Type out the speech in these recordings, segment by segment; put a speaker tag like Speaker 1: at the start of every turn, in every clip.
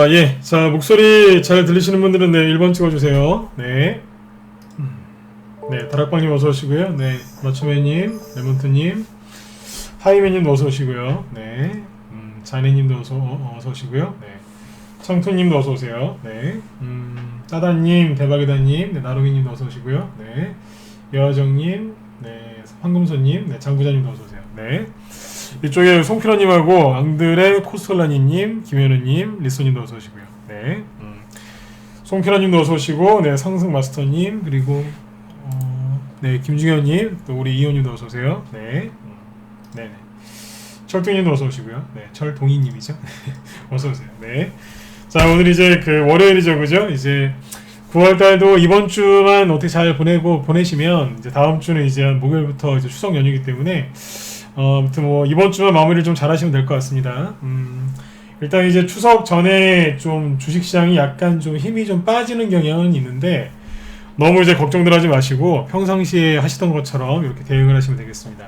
Speaker 1: 예. 자, 목소리 잘 들리시는 분들은 네, 1번 찍어주세요. 네. 네, 다락방님 어서오시고요. 네, 마초맨님, 레몬트님, 하이맨님도 어서오시고요. 네. 자네님도 어서오시고요. 네. 청투님도 어서오세요. 네. 따다님, 대박이다님, 네, 나루미님도 어서오시고요. 네. 여하정님, 네, 황금손님, 네, 장부자님도 어서오세요. 네. 이쪽에 송필호님하고 앙드레 코스톨라니님, 김현우님, 리소님도 어서오시고요. 네. 송필호님도 어서오시고, 네, 상승마스터님, 그리고 네, 김중현님, 또 우리 이호님도 어서오세요. 네. 네네. 철동님도 어서오시고요. 네, 철동희님이죠. 어서오세요. 네. 자, 오늘 이제 그 월요일이죠, 그죠? 이제 9월달도 이번 주만 어떻게 잘 보내시면 이제 다음 주는 이제 목요일부터 이제 추석 연휴이기 때문에 아무튼 뭐 이번 주만 마무리를 좀 잘하시면 될 것 같습니다. 일단 이제 추석 전에 좀 주식시장이 약간 좀 힘이 좀 빠지는 경향은 있는데 너무 이제 걱정들 하지 마시고 평상시에 하시던 것처럼 이렇게 대응을 하시면 되겠습니다.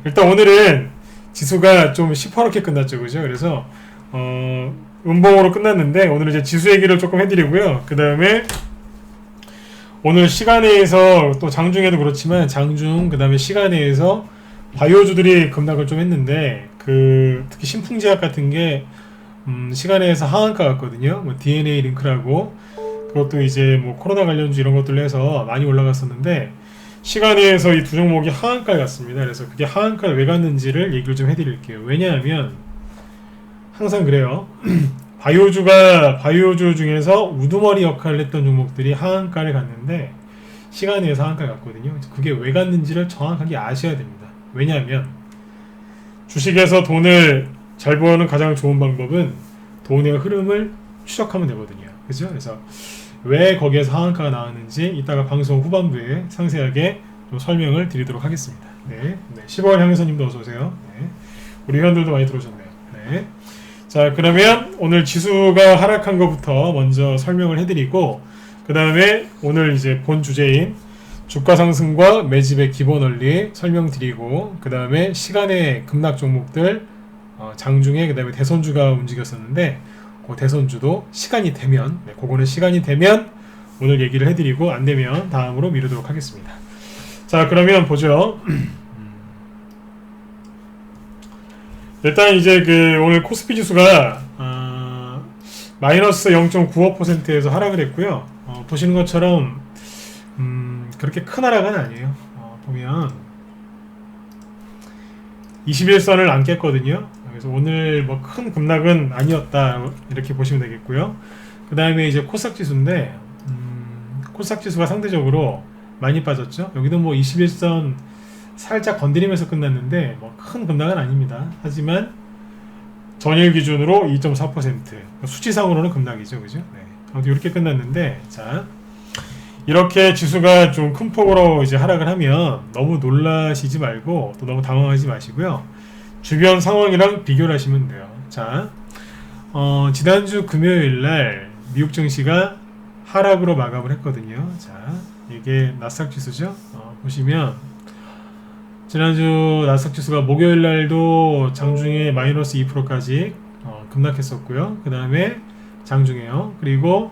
Speaker 1: 일단 오늘은 지수가 좀 시퍼렇게 끝났죠, 그죠? 그래서 음봉으로 끝났는데 오늘 이제 지수 얘기를 조금 해드리고요. 그 다음에 오늘 시간에서 또 장중에도 그렇지만 장중 그 다음에 시간에서 바이오주들이 급락을 좀 했는데 특히 신풍제약 같은 게 시간에서 하한가 같거든요. 뭐 DNA 링크라고 그것도 이제 뭐 코로나 관련주 이런 것들로 해서 많이 올라갔었는데 시간에서 이 두 종목이 하한가에 갔습니다. 그래서 그게 하한가에 왜 갔는지를 얘기를 좀 해드릴게요. 왜냐하면 항상 그래요. 바이오주 중에서 우두머리 역할을 했던 종목들이 하한가를 갔는데 시간에서 하한가에 갔거든요. 그게 왜 갔는지를 정확하게 아셔야 됩니다. 왜냐하면 주식에서 돈을 잘 버는 가장 좋은 방법은 돈의 흐름을 추적하면 되거든요. 그죠? 그래서 왜 거기에서 하한가가 나왔는지 이따가 방송 후반부에 상세하게 좀 설명을 드리도록 하겠습니다. 네. 10월 향해서님도 어서오세요. 네. 우리 회원들도 많이 들어오셨네요. 네. 자, 그러면 오늘 지수가 하락한 것부터 먼저 설명을 해드리고 그 다음에 오늘 이제 본 주제인 주가 상승과 매집의 기본 원리 설명드리고 그 다음에 시간의 급락 종목들 장중에 그 다음에 대선주가 움직였었는데 그 대선주도 시간이 되면 그거는 시간이 되면 오늘 얘기를 해드리고 안되면 다음으로 미루도록 하겠습니다. 자, 그러면 보죠. 일단 이제 그 오늘 코스피 지수가 마이너스 0.95%에서 하락을 했고요. 보시는 것처럼 그렇게 큰 하락은 아니에요. 보면 21선을 안 깼거든요. 그래서 오늘 뭐 큰 급락은 아니었다 이렇게 보시면 되겠고요. 그 다음에 이제 코스닥 지수인데 코스닥 지수가 상대적으로 많이 빠졌죠. 여기도 뭐 21선 살짝 건드리면서 끝났는데 뭐 큰 급락은 아닙니다. 하지만 전일 기준으로 2.4% 수치상으로는 급락이죠, 그죠? 네. 아무튼 이렇게 끝났는데, 자, 이렇게 지수가 좀 큰 폭으로 이제 하락을 하면 너무 놀라시지 말고 또 너무 당황하지 마시고요. 주변 상황이랑 비교를 하시면 돼요. 자, 지난주 금요일날 미국 증시가 하락으로 마감을 했거든요. 자, 이게 나스닥 지수죠. 보시면 지난주 나스닥 지수가 목요일날도 장중에 마이너스 2%까지 급락했었고요. 그 다음에 장중에요. 그리고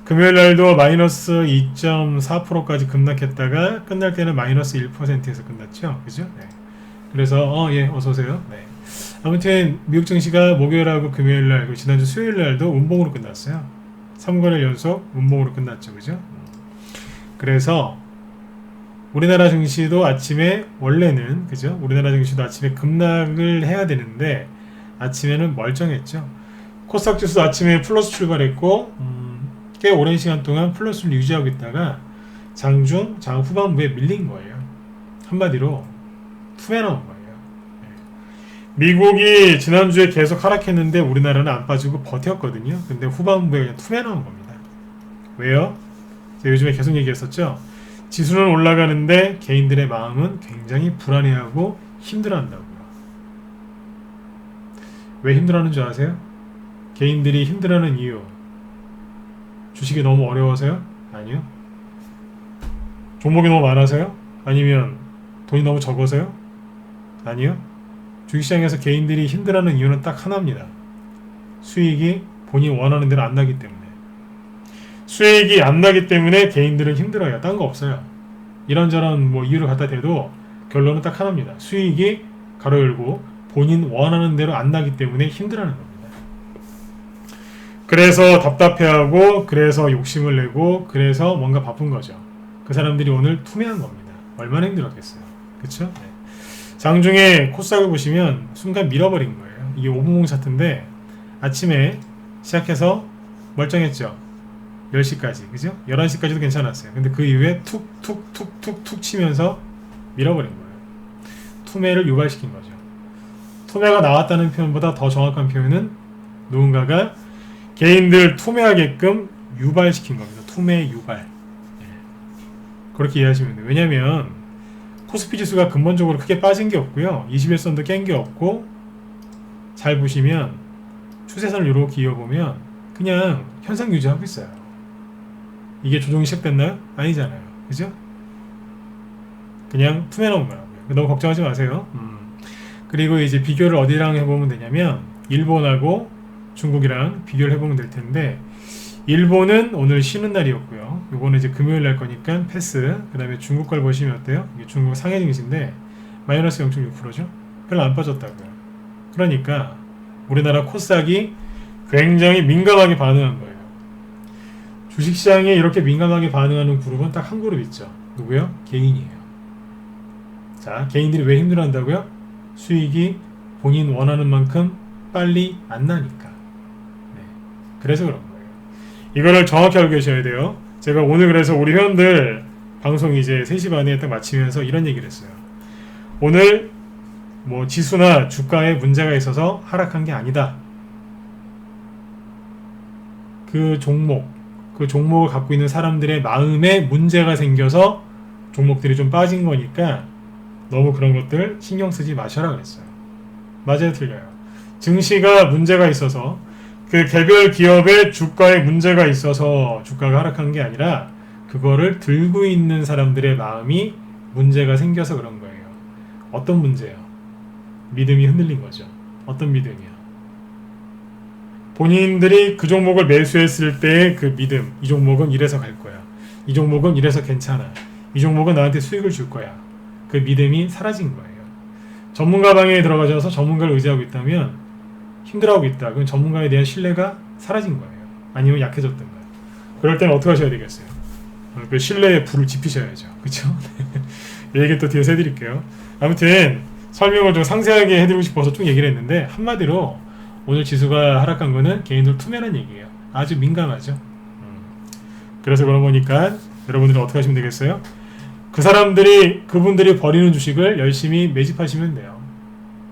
Speaker 1: 금요일날도 마이너스 2.4%까지 급락했다가 끝날 때는 마이너스 1%에서 끝났죠. 그죠? 네. 그래서 예, 어서오세요. 네. 아무튼 미국 증시가 목요일하고 금요일날 그리고 지난주 수요일날도 운봉으로 끝났어요. 3거래일 연속 운봉으로 끝났죠. 그죠? 그래서 우리나라 증시도 아침에 원래는 그죠? 우리나라 증시도 아침에 급락을 해야 되는데 아침에는 멀쩡했죠. 코스닥 지수도 아침에 플러스 출발했고 꽤 오랜 시간 동안 플러스를 유지하고 있다가 장중, 장 후반부에 밀린 거예요. 한마디로 투매 나온 거예요. 미국이 지난주에 계속 하락했는데 우리나라는 안 빠지고 버텼거든요. 근데 후반부에 그냥 투매 나온 겁니다. 왜요? 제가 요즘에 계속 얘기했었죠. 지수는 올라가는데 개인들의 마음은 굉장히 불안해하고 힘들어한다고요. 왜 힘들어하는 줄 아세요? 개인들이 힘들어하는 이유 주식이 너무 어려워서요? 아니요. 종목이 너무 많아서요? 아니면 돈이 너무 적어서요? 아니요. 주식시장에서 개인들이 힘들어하는 이유는 딱 하나입니다. 수익이 본인이 원하는 대로 안 나기 때문에. 수익이 안 나기 때문에 개인들은 힘들어요. 딴 거 없어요. 이런저런 뭐 이유를 갖다 대도 결론은 딱 하나입니다. 수익이 가로 열고 본인 원하는 대로 안 나기 때문에 힘들어하는 겁니다. 그래서 답답해하고 그래서 욕심을 내고 그래서 뭔가 바쁜 거죠. 그 사람들이 오늘 투매한 겁니다. 얼마나 힘들었겠어요. 그쵸? 네. 장중에 코스닥을 보시면 순간 밀어버린 거예요. 이게 5분봉 차트인데 아침에 시작해서 멀쩡했죠. 10시까지, 그죠? 11시까지도 괜찮았어요. 근데 그 이후에 툭툭툭툭툭 치면서 밀어버린 거예요. 투매를 유발시킨 거죠. 투매가 나왔다는 표현보다 더 정확한 표현은 누군가가 개인들 투매하게끔 유발시킨 겁니다. 투매 유발. 그렇게 이해하시면 돼요. 왜냐면 코스피 지수가 근본적으로 크게 빠진 게 없고요. 21선도 깬 게 없고 잘 보시면 추세선을 이렇게 이어보면 그냥 현상 유지하고 있어요. 이게 조정이 시작됐나요? 아니잖아요. 그죠? 그냥 투매 나온 거라고요. 너무 걱정하지 마세요. 그리고 이제 비교를 어디랑 해보면 되냐면 일본하고 중국이랑 비교를 해보면 될 텐데 일본은 오늘 쉬는 날이었고요. 요거는 이제 금요일 날 거니까 패스. 그 다음에 중국 걸 보시면 어때요? 이게 중국 상해 증시인데 마이너스 0.6%죠? 별로 안 빠졌다고요. 그러니까 우리나라 코스닥이 굉장히 민감하게 반응한 거예요. 주식시장에 이렇게 민감하게 반응하는 그룹은 딱 한 그룹 있죠. 누구요? 개인이에요. 자, 개인들이 왜 힘들어한다고요? 수익이 본인 원하는 만큼 빨리 안 나니까. 네. 그래서 그런 거예요. 이거를 정확히 알고 계셔야 돼요. 제가 오늘 그래서 우리 회원들 방송 이제 3시 반에 딱 마치면서 이런 얘기를 했어요. 오늘 뭐 지수나 주가에 문제가 있어서 하락한 게 아니다. 그 종목을 갖고 있는 사람들의 마음에 문제가 생겨서 종목들이 좀 빠진 거니까 너무 그런 것들 신경 쓰지 마셔라 그랬어요. 맞아요, 틀려요. 증시가 문제가 있어서 그 개별 기업의 주가에 문제가 있어서 주가가 하락한 게 아니라 그거를 들고 있는 사람들의 마음이 문제가 생겨서 그런 거예요. 어떤 문제예요? 믿음이 흔들린 거죠. 어떤 믿음이요? 본인들이 그 종목을 매수했을 때의 그 믿음, 이 종목은 이래서 갈 거야, 이 종목은 이래서 괜찮아, 이 종목은 나한테 수익을 줄 거야, 그 믿음이 사라진 거예요. 전문가 방에 들어가셔서 전문가를 의지하고 있다면 힘들어하고 있다. 그럼 전문가에 대한 신뢰가 사라진 거예요. 아니면 약해졌던 거예요. 그럴 때는 어떻게 하셔야 되겠어요? 그 신뢰의 불을 지피셔야죠. 그쵸? 이 얘기 또 뒤에서 해드릴게요. 아무튼 설명을 좀 상세하게 해드리고 싶어서 쭉 얘기를 했는데, 한마디로 오늘 지수가 하락한 거는 개인들 투매라는 얘기예요. 아주 민감하죠. 그래서 그런 거니까 여러분들은 어떻게 하시면 되겠어요? 그분들이 버리는 주식을 열심히 매집하시면 돼요.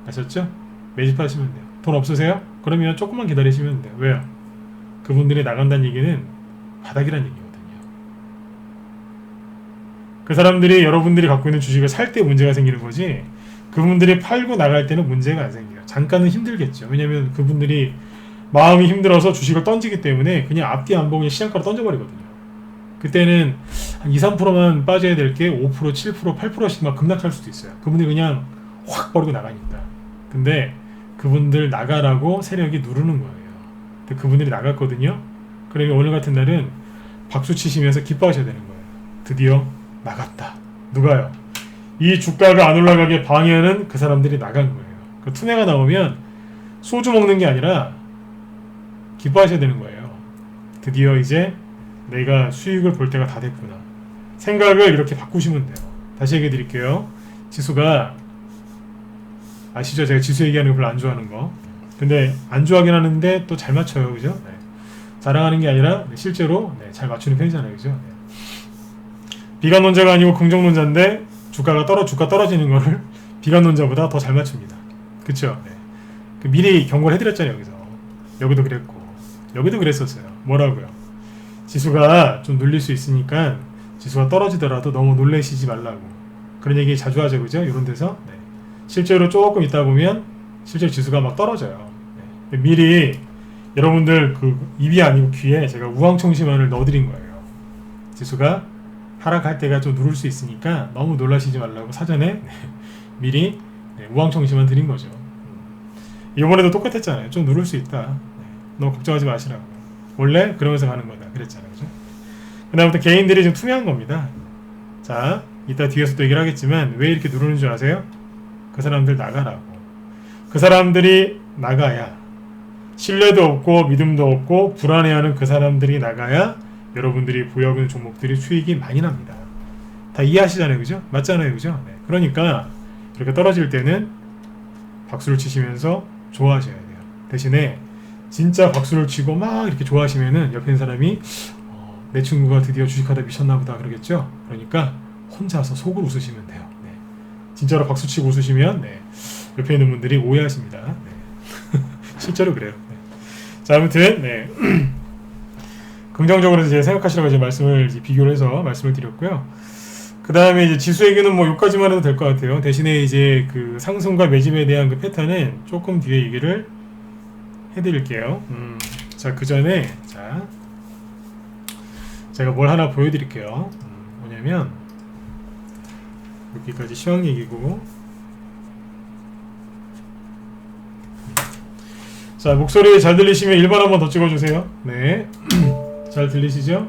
Speaker 1: 아셨죠? 매집하시면 돼요. 돈 없으세요? 그러면 조금만 기다리시면 돼요. 왜요? 그분들이 나간다는 얘기는 바닥이라는 얘기거든요. 그 사람들이 여러분들이 갖고 있는 주식을 살 때 문제가 생기는 거지, 그분들이 팔고 나갈 때는 문제가 안 생겨요. 잠깐은 힘들겠죠. 왜냐면 그분들이 마음이 힘들어서 주식을 던지기 때문에 그냥 앞뒤 안 보고 그냥 시장가로 던져버리거든요. 그때는 한 2, 3%만 빠져야 될 게 5%, 7%, 8%씩 막 급락할 수도 있어요. 그분들이 그냥 확 버리고 나가니까. 근데 그분들 나가라고 세력이 누르는 거예요. 근데 그분들이 나갔거든요. 그러면 오늘 같은 날은 박수 치시면서 기뻐하셔야 되는 거예요. 드디어 나갔다. 누가요? 이 주가가 안 올라가게 방해하는 그 사람들이 나간 거예요. 그 투매가 나오면 소주 먹는 게 아니라 기뻐하셔야 되는 거예요. 드디어 이제 내가 수익을 볼 때가 다 됐구나. 생각을 이렇게 바꾸시면 돼요. 다시 얘기해 드릴게요. 지수가, 아시죠? 제가 지수 얘기하는 거 별로 안 좋아하는 거. 근데 안 좋아하긴 하는데 또 잘 맞춰요. 그죠? 네. 자랑하는 게 아니라 실제로 잘 맞추는 편이잖아요. 그죠? 네. 비관론자가 아니고 긍정론자인데 주가 떨어지는 거를 비관론자보다 더 잘 맞춥니다. 그쵸? 네. 그 미리 경고를 해드렸잖아요. 여기도 그랬고 여기도 그랬었어요. 뭐라고요? 지수가 좀 눌릴 수 있으니까 지수가 떨어지더라도 너무 놀라시지 말라고, 그런 얘기 자주 하죠. 그죠? 이런 데서. 네. 실제로 조금 있다 보면 실제로 지수가 막 떨어져요. 네. 미리 여러분들 그 입이 아니고 귀에 제가 우황청심환을 넣어드린 거예요. 지수가 하락할 때가 좀 누를 수 있으니까 너무 놀라시지 말라고 사전에 미리 우황청심환 드린 거죠. 이번에도 똑같았잖아요. 좀 누를 수 있다. 너무 걱정하지 마시라고. 원래 그러면서 가는 거다. 그랬잖아요. 그죠? 그 다음부터 개인들이 좀 투명한 겁니다. 자, 이따 뒤에서 또 얘기를 하겠지만 왜 이렇게 누르는 줄 아세요? 그 사람들 나가라고. 그 사람들이 나가야 신뢰도 없고 믿음도 없고 불안해하는 그 사람들이 나가야 여러분들이 보유하는 종목들이 수익이 많이 납니다. 다 이해하시잖아요. 그죠? 맞잖아요. 그죠? 네. 그러니까 이렇게 떨어질 때는 박수를 치시면서 좋아하셔야 돼요. 대신에 진짜 박수를 치고 막 이렇게 좋아하시면은 옆에 있는 사람이 내 친구가 드디어 주식하다 미쳤나 보다 그러겠죠? 그러니까 혼자서 속으로 웃으시면 돼요. 네. 진짜로 박수 치고 웃으시면 옆에 있는 분들이 오해하십니다. 네. 실제로 그래요. 네. 자, 아무튼 긍정적으로 이제 생각하시라고 이제 말씀을 이제 비교를 해서 말씀을 드렸고요. 그 다음에 이제 지수 얘기는 뭐 여기까지만 해도 될 것 같아요. 대신에 이제 그 상승과 매집에 대한 그 패턴은 조금 뒤에 얘기를 해드릴게요. 자, 그 전에 제가 뭘 하나 보여드릴게요. 뭐냐면 여기까지 시황 얘기고, 자, 목소리 잘 들리시면 1번 한번 더 찍어주세요. 네. 잘 들리시죠?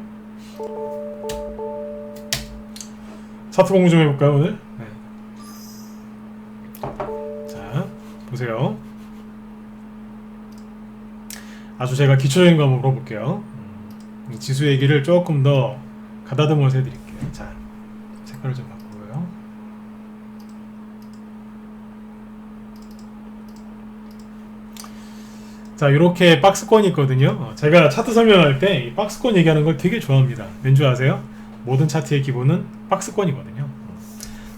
Speaker 1: 차트 공부 좀 해볼까요, 오늘? 네. 자, 보세요. 아주 제가 기초적인 거 한번 물어볼게요. 지수 얘기를 조금 더 가다듬어서 해드릴게요. 자, 색깔을 좀 바꾸고요. 자, 이렇게 박스권이 있거든요. 제가 차트 설명할 때 이 박스권 얘기하는 걸 되게 좋아합니다. 왠지 아세요? 모든 차트의 기본은 박스권이거든요.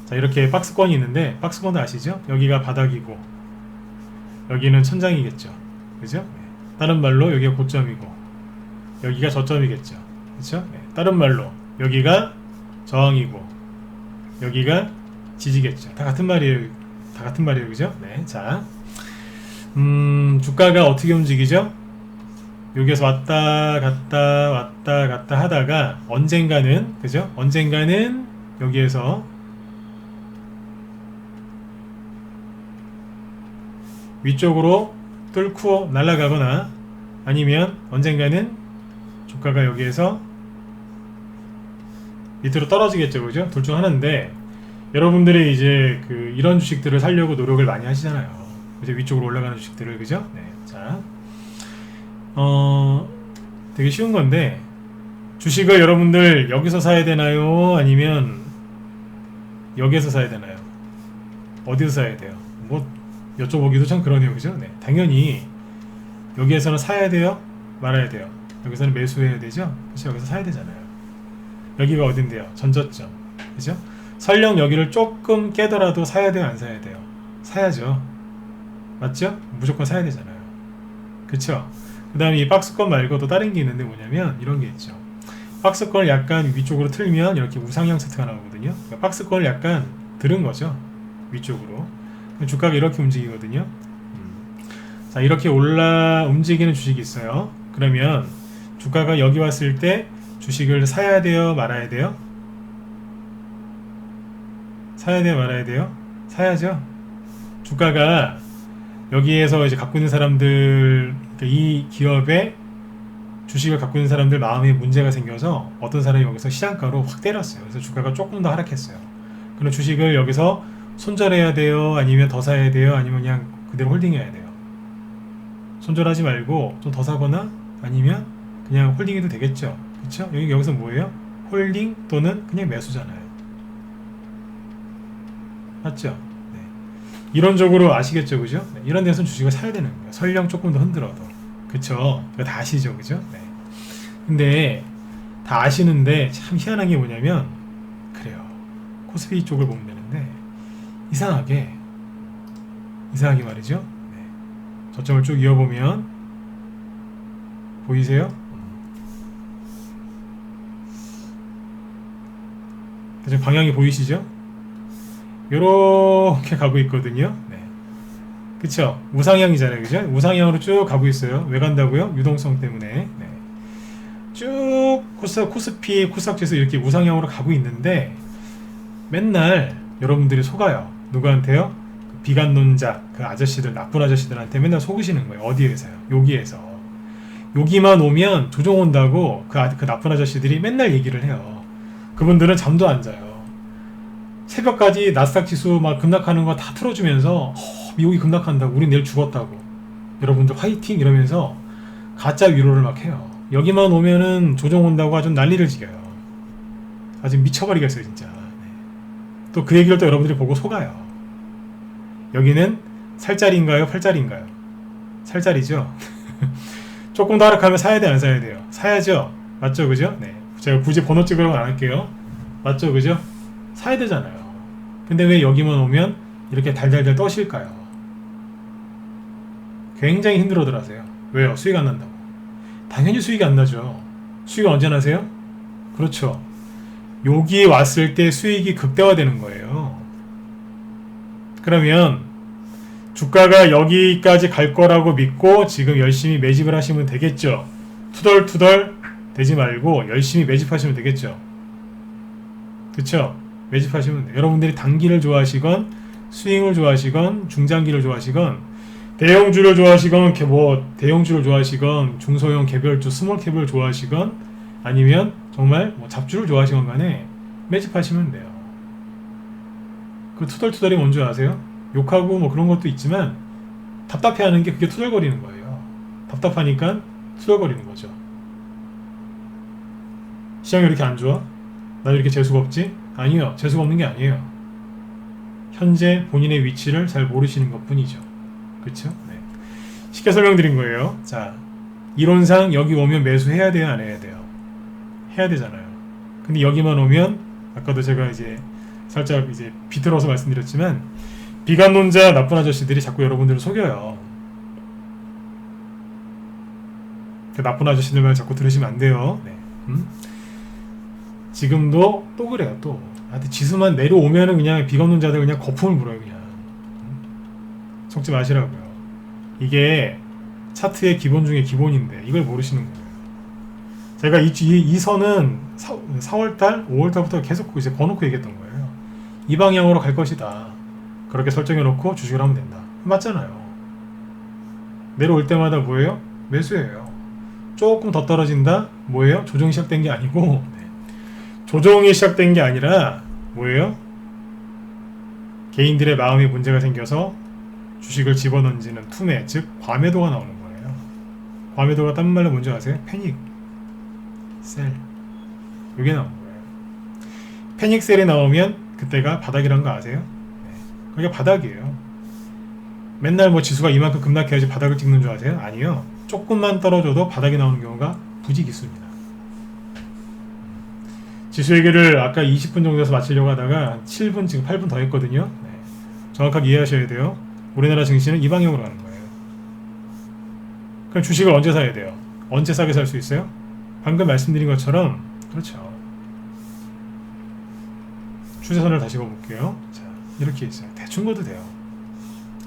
Speaker 1: 자, 이렇게 박스권이 있는데, 박스권도 아시죠? 여기가 바닥이고 여기는 천장이겠죠. 그죠? 다른 말로 여기가 고점이고 여기가 저점이겠죠. 그렇죠? 다른 말로 여기가 저항이고 여기가 지지겠죠. 다 같은 말이에요. 다 같은 말이에요. 그죠? 네. 자, 주가가 어떻게 움직이죠? 여기에서 왔다 갔다 하다가 언젠가는, 그죠? 언젠가는 여기에서 위쪽으로 뚫고 날아가거나 아니면 언젠가는 주가가 여기에서 밑으로 떨어지겠죠, 그죠? 둘 중 하나인데 여러분들이 이제 이런 주식들을 사려고 노력을 많이 하시잖아요. 이제 위쪽으로 올라가는 주식들을, 그죠? 네. 자, 되게 쉬운 건데 주식을 여러분들 여기서 사야 되나요? 아니면 여기에서 사야 되나요? 어디서 사야 돼요? 뭐 여쭤보기도 참 그러네요, 그죠? 네. 당연히 여기에서는 사야 돼요? 말아야 돼요? 여기서는 매수해야 되죠? 그래서 여기서 사야 되잖아요. 여기가 어딘데요? 전저점, 그죠? 설령 여기를 조금 깨더라도 사야 돼요? 안 사야 돼요? 사야죠. 맞죠? 무조건 사야 되잖아요. 그쵸? 그 다음에 이 박스권 말고 또 다른 게 있는데 뭐냐면 이런 게 있죠. 박스권을 약간 위쪽으로 틀면 이렇게 우상향 차트가 나오거든요. 그러니까 박스권을 약간 들은 거죠. 위쪽으로. 주가가 이렇게 움직이거든요. 자, 이렇게 움직이는 주식이 있어요. 그러면 주가가 여기 왔을 때 주식을 사야 돼요? 말아야 돼요? 사야 돼요? 말아야 돼요? 사야죠. 주가가 여기에서 이제 갖고 있는 사람들, 그러니까 이 기업의 주식을 갖고 있는 사람들 마음에 문제가 생겨서 어떤 사람이 여기서 시장가로 확 때렸어요. 그래서 주가가 조금 더 하락했어요. 그럼 주식을 여기서 손절해야 돼요? 아니면 더 사야 돼요? 아니면 그냥 그대로 홀딩해야 돼요? 손절하지 말고 좀 더 사거나 아니면 그냥 홀딩해도 되겠죠. 그쵸? 여기서 뭐예요? 홀딩 또는 그냥 매수잖아요. 맞죠? 네. 이론적으로 아시겠죠, 그죠? 네. 이런 데서는 주식을 사야 되는 거예요. 설령 조금 더 흔들어도. 그쵸? 그거 다 아시죠, 그죠? 네. 근데 다 아시는데 참 희한한 게 뭐냐면 그래요. 코스피 쪽을 보면 되는데 이상하게 말이죠. 네. 저점을 쭉 이어보면 보이세요? 지금 방향이 보이시죠? 요렇게 가고 있거든요. 네. 그쵸? 우상향이잖아요, 그죠? 우상향으로 쭉 가고 있어요. 왜 간다고요? 유동성 때문에. 네. 쭉 코스피, 코스닥지수 이렇게 우상향으로 가고 있는데 맨날 여러분들이 속아요. 누구한테요? 비관론자, 그 아저씨들, 나쁜 아저씨들한테 맨날 속으시는 거예요. 어디에서요? 여기에서. 여기만 오면 조정 온다고 그 나쁜 아저씨들이 맨날 얘기를 해요. 그분들은 잠도 안 자요. 새벽까지 나스닥 지수 막 급락하는 거 다 틀어주면서 미국이 급락한다고, 우린 내일 죽었다고, 여러분들 화이팅 이러면서 가짜 위로를 막 해요. 여기만 오면은 조정 온다고 아주 난리를 지겨요. 아주 미쳐버리겠어요, 진짜. 네. 또 그 얘기를 또 여러분들이 보고 속아요. 여기는 살짜리인가요? 팔짜리인가요? 살짜리죠? 조금 더 하락하면 사야 돼, 안 사야 돼요? 사야죠? 맞죠, 그죠? 네. 제가 굳이 번호 찍으려고 안 할게요. 맞죠, 그죠? 사야 되잖아요. 근데 왜 여기만 오면 이렇게 달달달 떠실까요? 굉장히 힘들어들 하세요. 왜요? 수익 안 난다고. 당연히 수익이 안 나죠. 수익을 언제 나세요? 그렇죠. 여기 왔을 때 수익이 극대화되는 거예요. 그러면 주가가 여기까지 갈 거라고 믿고 지금 열심히 매집을 하시면 되겠죠. 투덜투덜 되지 말고 열심히 매집하시면 되겠죠. 그쵸? 매집하시면 돼요. 여러분들이 단기를 좋아하시건 스윙을 좋아하시건 중장기를 좋아하시건 대형주를 좋아하시건 대형주를 좋아하시건 중소형 개별주 스몰캡을 좋아하시건 아니면 정말 잡주를 좋아하시건 간에 매집하시면 돼요. 그 투덜투덜이 뭔지 아세요? 욕하고 그런 것도 있지만 답답해하는 게 그게 투덜거리는 거예요. 답답하니까 투덜거리는 거죠. 시장이 이렇게 안 좋아? 나 이렇게 재수가 없지? 아니요. 재수가 없는 게 아니에요. 현재 본인의 위치를 잘 모르시는 것 뿐이죠. 그쵸? 네. 쉽게 설명드린 거예요. 자, 이론상 여기 오면 매수해야 돼요? 안 해야 돼요? 해야 되잖아요. 근데 여기만 오면 아까도 제가 이제 살짝 이제 비틀어서 말씀드렸지만 비관론자 나쁜 아저씨들이 자꾸 여러분들을 속여요. 그 나쁜 아저씨들 말 자꾸 들으시면 안 돼요. 네. 지금도 또 그래요. 또 지수만 내려오면은 그냥 비관론자들 그냥 거품을 불어요. 그냥 속지 마시라고요. 이게 차트의 기본 중에 기본인데 이걸 모르시는 거예요. 제가 이 선은 4월달, 5월달부터 계속 이제 번놓고 얘기했던 거예요. 이 방향으로 갈 것이다. 그렇게 설정해놓고 주식을 하면 된다. 맞잖아요. 내려올 때마다 뭐예요? 매수예요. 조금 더 떨어진다? 뭐예요? 조정이 시작된 게 아니고 조정이 시작된 게 아니라 뭐예요? 개인들의 마음에 문제가 생겨서 주식을 집어던지는 투매, 즉 과매도가 나오는 거예요. 과매도가 딴 말로 뭔지 아세요? 패닉 셀. 이게 나오는 거예요. 패닉 셀이 나오면 그때가 바닥이란 거 아세요? 그게 바닥이에요. 맨날 뭐 지수가 이만큼 급락해야지 바닥을 찍는 줄 아세요? 아니요. 조금만 떨어져도 바닥이 나오는 경우가 부지기수입니다. 지수 얘기를 아까 20분 정도에서 마치려고 하다가 한 7분, 지금 8분 더 했거든요. 정확하게 이해하셔야 돼요. 우리나라 증시는 이 방향으로 가는 거예요. 그럼 주식을 언제 사야 돼요? 언제 싸게 살 수 있어요? 방금 말씀드린 것처럼 그렇죠. 추세선을 다시 그어볼게요. 자, 이렇게 있어요. 대충 그어도 돼요.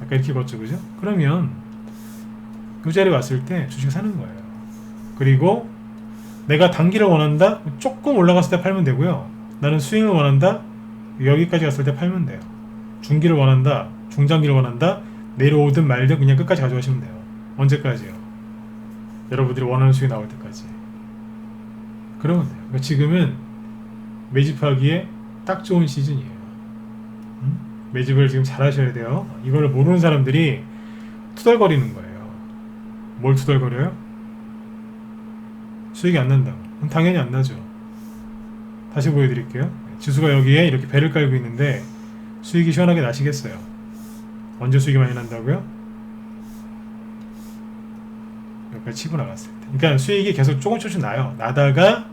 Speaker 1: 아까 이렇게 그었죠, 그죠? 그러면 이 자리에 왔을 때 주식 사는 거예요. 그리고 내가 단기를 원한다? 조금 올라갔을 때 팔면 되고요. 나는 스윙을 원한다? 여기까지 갔을 때 팔면 돼요. 중기를 원한다? 중장기를 원한다? 내려오든 말든 그냥 끝까지 가져가시면 돼요. 언제까지요? 여러분들이 원하는 수익이 나올 때까지. 그러면 돼요. 그러니까 지금은 매집하기에 딱 좋은 시즌이에요. 매집을 지금 잘 하셔야 돼요. 이걸 모르는 사람들이 투덜거리는 거예요. 뭘 투덜거려요? 수익이 안 난다고. 그럼 당연히 안 나죠. 다시 보여드릴게요. 지수가 여기에 이렇게 배를 깔고 있는데 수익이 시원하게 나시겠어요? 언제 수익이 많이 난다고요? 여기까지 치고 나갔을 때. 그러니까 수익이 계속 조금씩 나요. 나다가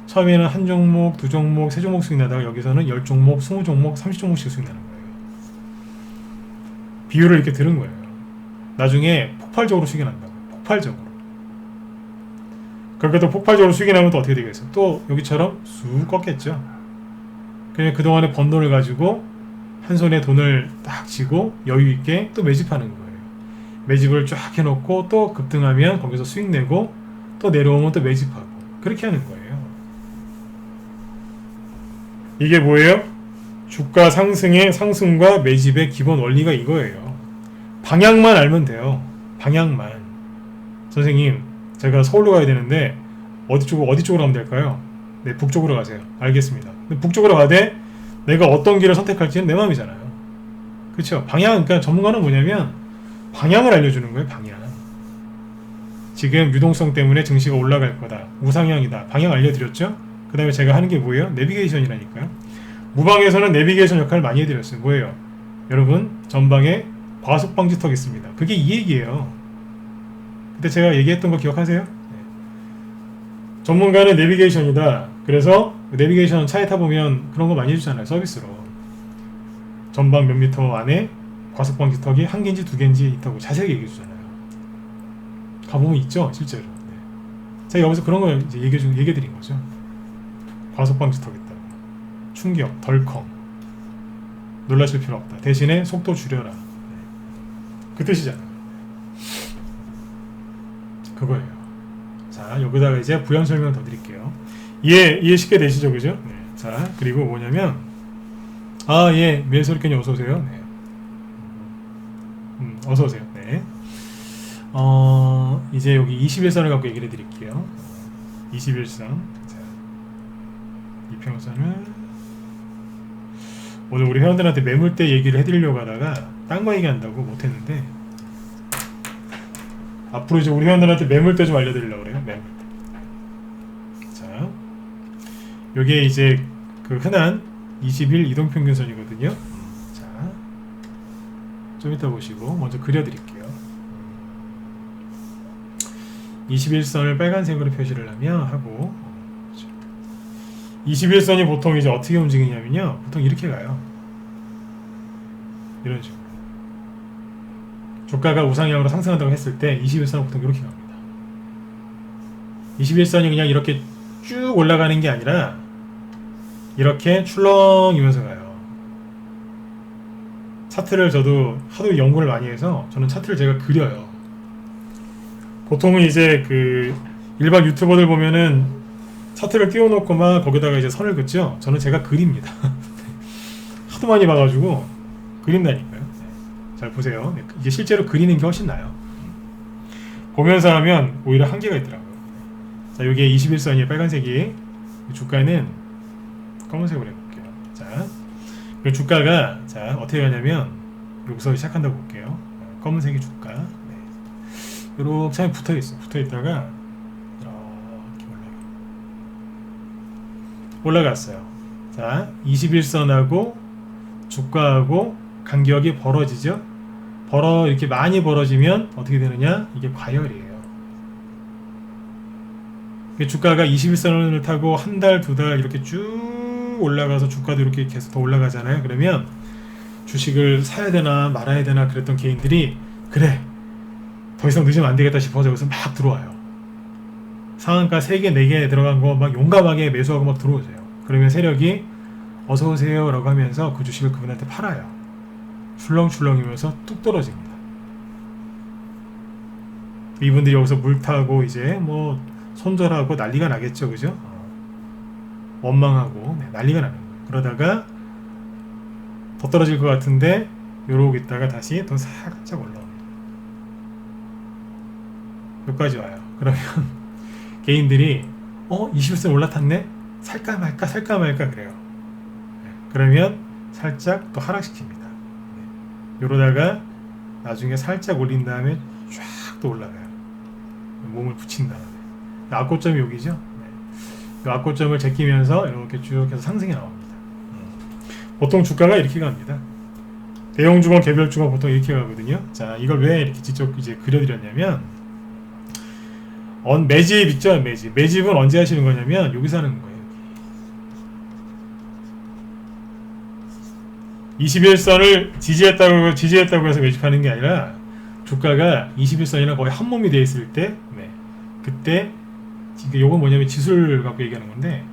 Speaker 1: 처음에는 한 종목, 두 종목, 세 종목 수익 나다가 여기서는 10종목, 20종목, 30종목씩 수익 나는 거예요. 비율을 이렇게 들은 거예요. 나중에 폭발적으로 수익이 난다고. 폭발적으로. 그렇게 또 폭발적으로 수익이 나면 또 어떻게 되겠어요? 또 여기처럼 쑥 꺾겠죠. 그냥 그동안에 번 돈을 가지고 한 손에 돈을 딱 쥐고 여유있게 또 매집하는 거예요. 매집을 쫙 해놓고 또 급등하면 거기서 수익 내고 또 내려오면 또 매집하고 그렇게 하는 거예요. 이게 뭐예요? 주가 상승의 상승과 매집의 기본 원리가 이거예요. 방향만 알면 돼요. 방향만. 선생님, 제가 서울로 가야 되는데 어디 쪽으로 가면 될까요? 네, 북쪽으로 가세요. 알겠습니다. 근데 북쪽으로 가되 내가 어떤 길을 선택할지는 내 마음이잖아요. 그렇죠? 방향, 그러니까 전문가는 뭐냐면 방향을 알려주는 거예요. 방향. 지금 유동성 때문에 증시가 올라갈 거다. 우상향이다. 방향 알려드렸죠? 그 다음에 제가 하는 게 뭐예요? 내비게이션이라니까요. 무방에서는 내비게이션 역할을 많이 해드렸어요. 뭐예요? 여러분, 전방에 과속방지턱 있습니다. 그게 이 얘기예요. 그때 제가 얘기했던 거 기억하세요? 네. 전문가는 내비게이션이다. 그래서 내비게이션 차에 타보면 그런 거 많이 해주잖아요. 서비스로. 전방 몇 미터 안에 과속방지턱이 한 개인지 두 개인지 있다고 자세하게 얘기해주잖아요. 가보면 있죠, 실제로. 네. 제가 여기서 그런 걸 이제 얘기해드린 거죠. 과속방지턱 있다고. 충격, 덜컹. 놀라실 필요 없다. 대신에 속도 줄여라. 네. 그 뜻이잖아요. 그거예요. 자, 여기다가 이제 부연 설명 더 드릴게요. 이해 쉽게 되시죠, 그죠? 네. 자, 그리고 뭐냐면, 예, 미엘소리ken님 어서오세요. 네. 어서오세요. 네. 이제 여기 21선을 갖고 얘기를 해드릴게요. 21선. 자, 이평선을. 오늘 우리 회원들한테 매물대 얘기를 해드리려고 하다가, 딴 거 얘기한다고 못했는데, 앞으로 이제 우리 회원들한테 매물대 좀 알려드리려고 그래요. 매물대. 자, 요게 이제 그 흔한 20일 이동평균선이거든요. 자, 좀 이따 보시고 먼저 그려드릴게요. 21선을 빨간색으로 표시를 하면 하고 21선이 보통 이제 어떻게 움직이냐면요. 보통 이렇게 가요. 이런 식으로. 주가가 우상향으로 상승한다고 했을 때 21선은 보통 이렇게 갑니다. 21선이 그냥 이렇게 쭉 올라가는 게 아니라 이렇게 출렁이면서 가요. 차트를 저도 하도 연구를 많이 해서 저는 차트를 제가 그려요. 보통은 이제 그 일반 유튜버들 보면은 차트를 띄워놓고 막 거기다가 이제 선을 긋죠. 저는 제가 그립니다. 하도 많이 봐가지고 그린다니까요. 잘 보세요. 이게 실제로 그리는 게 훨씬 나아요. 보면서 하면 오히려 한계가 있더라고요. 자, 요게 21선이에요. 빨간색이. 주가는 검은색으로 해볼게요. 자, 이 주가가 자 어떻게 가냐면 여기서 시작한다고 볼게요. 검은색이 주가. 네. 요렇게 차에 붙어있어. 붙어있다가 이렇게 올라갔어요. 자, 21선하고 주가하고 간격이 벌어지죠. 이렇게 많이 벌어지면 어떻게 되느냐? 이게 과열이에요. 주가가 21선을 타고 한 달, 두 달 이렇게 쭉 올라가서 주가도 이렇게 계속 더 올라가잖아요. 그러면 주식을 사야 되나 말아야 되나 그랬던 개인들이 그래, 더 이상 늦으면 안 되겠다 싶어서 여기서 막 들어와요. 상한가 3개, 4개 들어간 거 막 용감하게 매수하고 막 들어오세요. 그러면 세력이 어서오세요 라고 하면서 그 주식을 그분한테 팔아요. 출렁출렁이면서 뚝 떨어집니다. 이분들이 여기서 물 타고 이제 뭐 손절하고 난리가 나겠죠, 그죠? 원망하고 네, 난리가 나는 거예요. 그러다가 더 떨어질 것 같은데 요러고 있다가 다시 더 살짝 올라옵니다. 여기까지 와요. 그러면 개인들이 20선 올라탔네? 살까 말까 살까 말까 그래요. 네, 그러면 살짝 또 하락시킵니다. 네, 요러다가 나중에 살짝 올린 다음에 쫙 또 올라가요. 몸을 붙인 다음에 악고점이 여기죠. 네. 이 악고점을 제끼면서 이렇게 쭉 해서 상승이 나옵니다. 보통 주가가 이렇게 갑니다. 대형 주간, 개별 주간 보통 이렇게 가거든요. 자, 이걸 왜 이렇게 직접 이제 그려드렸냐면 매집 있죠, 매집. 매집은 언제 하시는 거냐면 여기서 하는 거예요. 21선을 지지했다고 해서 매집하는 게 아니라 주가가 21선이랑 거의 한 몸이 되어 있을 때, 네. 그때 요건 뭐냐면 지수를 갖고 얘기하는 건데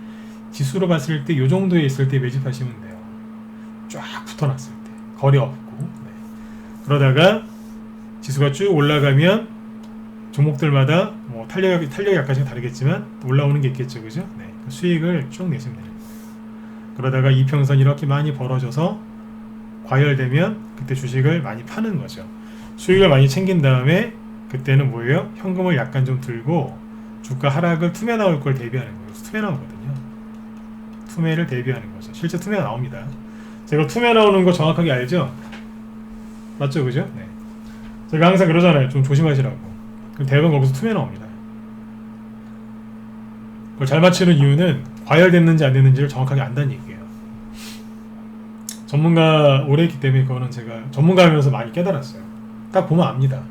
Speaker 1: 지수로 봤을 때 요 정도에 있을 때 매집하시면 돼요. 쫙 붙어놨을 때 거리 없고. 네. 그러다가 지수가 쭉 올라가면 종목들마다 뭐 탄력이 약간씩 다르겠지만 올라오는 게 있겠죠, 그죠? 네. 수익을 쭉 내시면 돼요. 그러다가 이평선이 이렇게 많이 벌어져서 과열되면 그때 주식을 많이 파는 거죠. 수익을 많이 챙긴 다음에 그때는 뭐예요? 현금을 약간 좀 들고 주가 하락을 투매 나올 걸 대비하는 거예요. 투매 나오거든요. 투매를 대비하는 거죠. 실제 투매가 나옵니다. 제가 투매 나오는 거 정확하게 알죠? 맞죠, 그죠? 네. 제가 항상 그러잖아요. 좀 조심하시라고. 그럼 대부분 거기서 투매 나옵니다. 그걸 잘 맞추는 이유는 과열됐는지 안 됐는지를 정확하게 안다는 얘기예요. 전문가 오래 했기 때문에 그거는 제가 전문가면서 많이 깨달았어요. 딱 보면 압니다.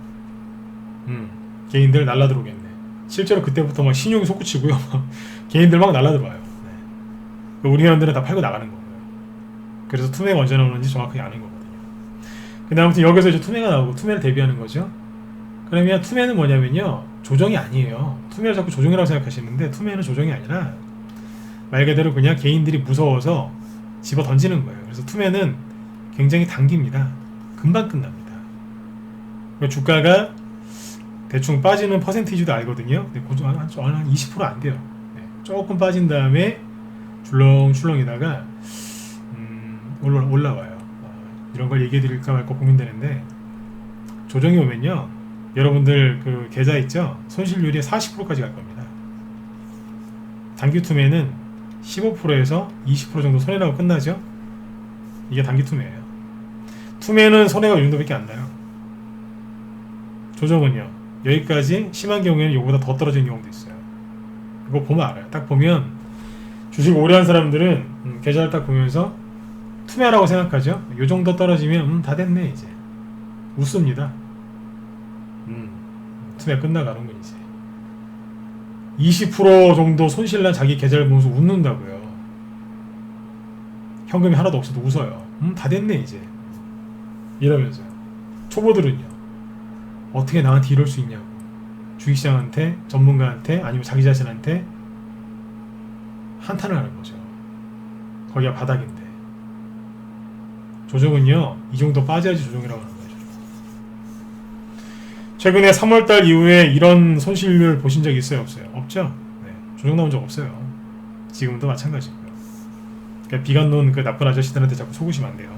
Speaker 1: 개인들 날라들어오겠네. 실제로 그때부터 막 신용이 솟구치고요. 개인들 막 날라들어와요. 네. 우리 회원들은 다 팔고 나가는 거고요. 그래서 투매가 언제 나오는지 정확하게 아는 거거든요. 근데 아무튼 여기서 이제 투매가 나오고 투매를 대비하는 거죠. 그러면 투매는 뭐냐면요, 조정이 아니에요. 투매를 자꾸 조정이라고 생각하시는데 투매는 조정이 아니라 말 그대로 그냥 개인들이 무서워서 집어 던지는 거예요. 그래서 투매는 굉장히 단기입니다. 금방 끝납니다. 주가가 대충 빠지는 퍼센티지도 알거든요. 근데 한 20% 안 돼요. 네. 조금 빠진 다음에 출렁출렁이다가 올라와요. 이런 걸 얘기해 드릴까 말까 고민되는데 조정이 오면요, 여러분들 그 계좌 있죠? 손실률이 40%까지 갈 겁니다. 단기 투매는 15%에서 20% 정도 손해나고 끝나죠? 이게 단기 투매예요. 투매는 손해가 이 정도밖에 안 나요. 조정은요, 여기까지 심한 경우에는 이거보다 더 떨어지는 경우도 있어요. 이거 보면 알아요. 딱 보면 주식 오래 한 사람들은 계좌를 딱 보면서 투매라고 생각하죠. 이 정도 떨어지면 다 됐네 이제 웃습니다. 투매 끝나가는 거 이제 20% 정도 손실난 자기 계좌를 보면서 웃는다고요. 현금이 하나도 없어도 웃어요. 다 됐네 이제 이러면서요. 초보들은요, 어떻게 나한테 이럴 수 있냐고 주식시장한테, 전문가한테, 아니면 자기 자신한테 한탄을 하는 거죠. 거기가 바닥인데. 조정은요, 이 정도 빠져야지 조정이라고 하는 거죠. 최근에 3월달 이후에 이런 손실률 보신 적 있어요, 없어요? 없죠? 네, 조정 나온 적 없어요. 지금도 마찬가지고요. 그러니까 비관 놓은 그 나쁜 아저씨들한테 자꾸 속으시면 안 돼요.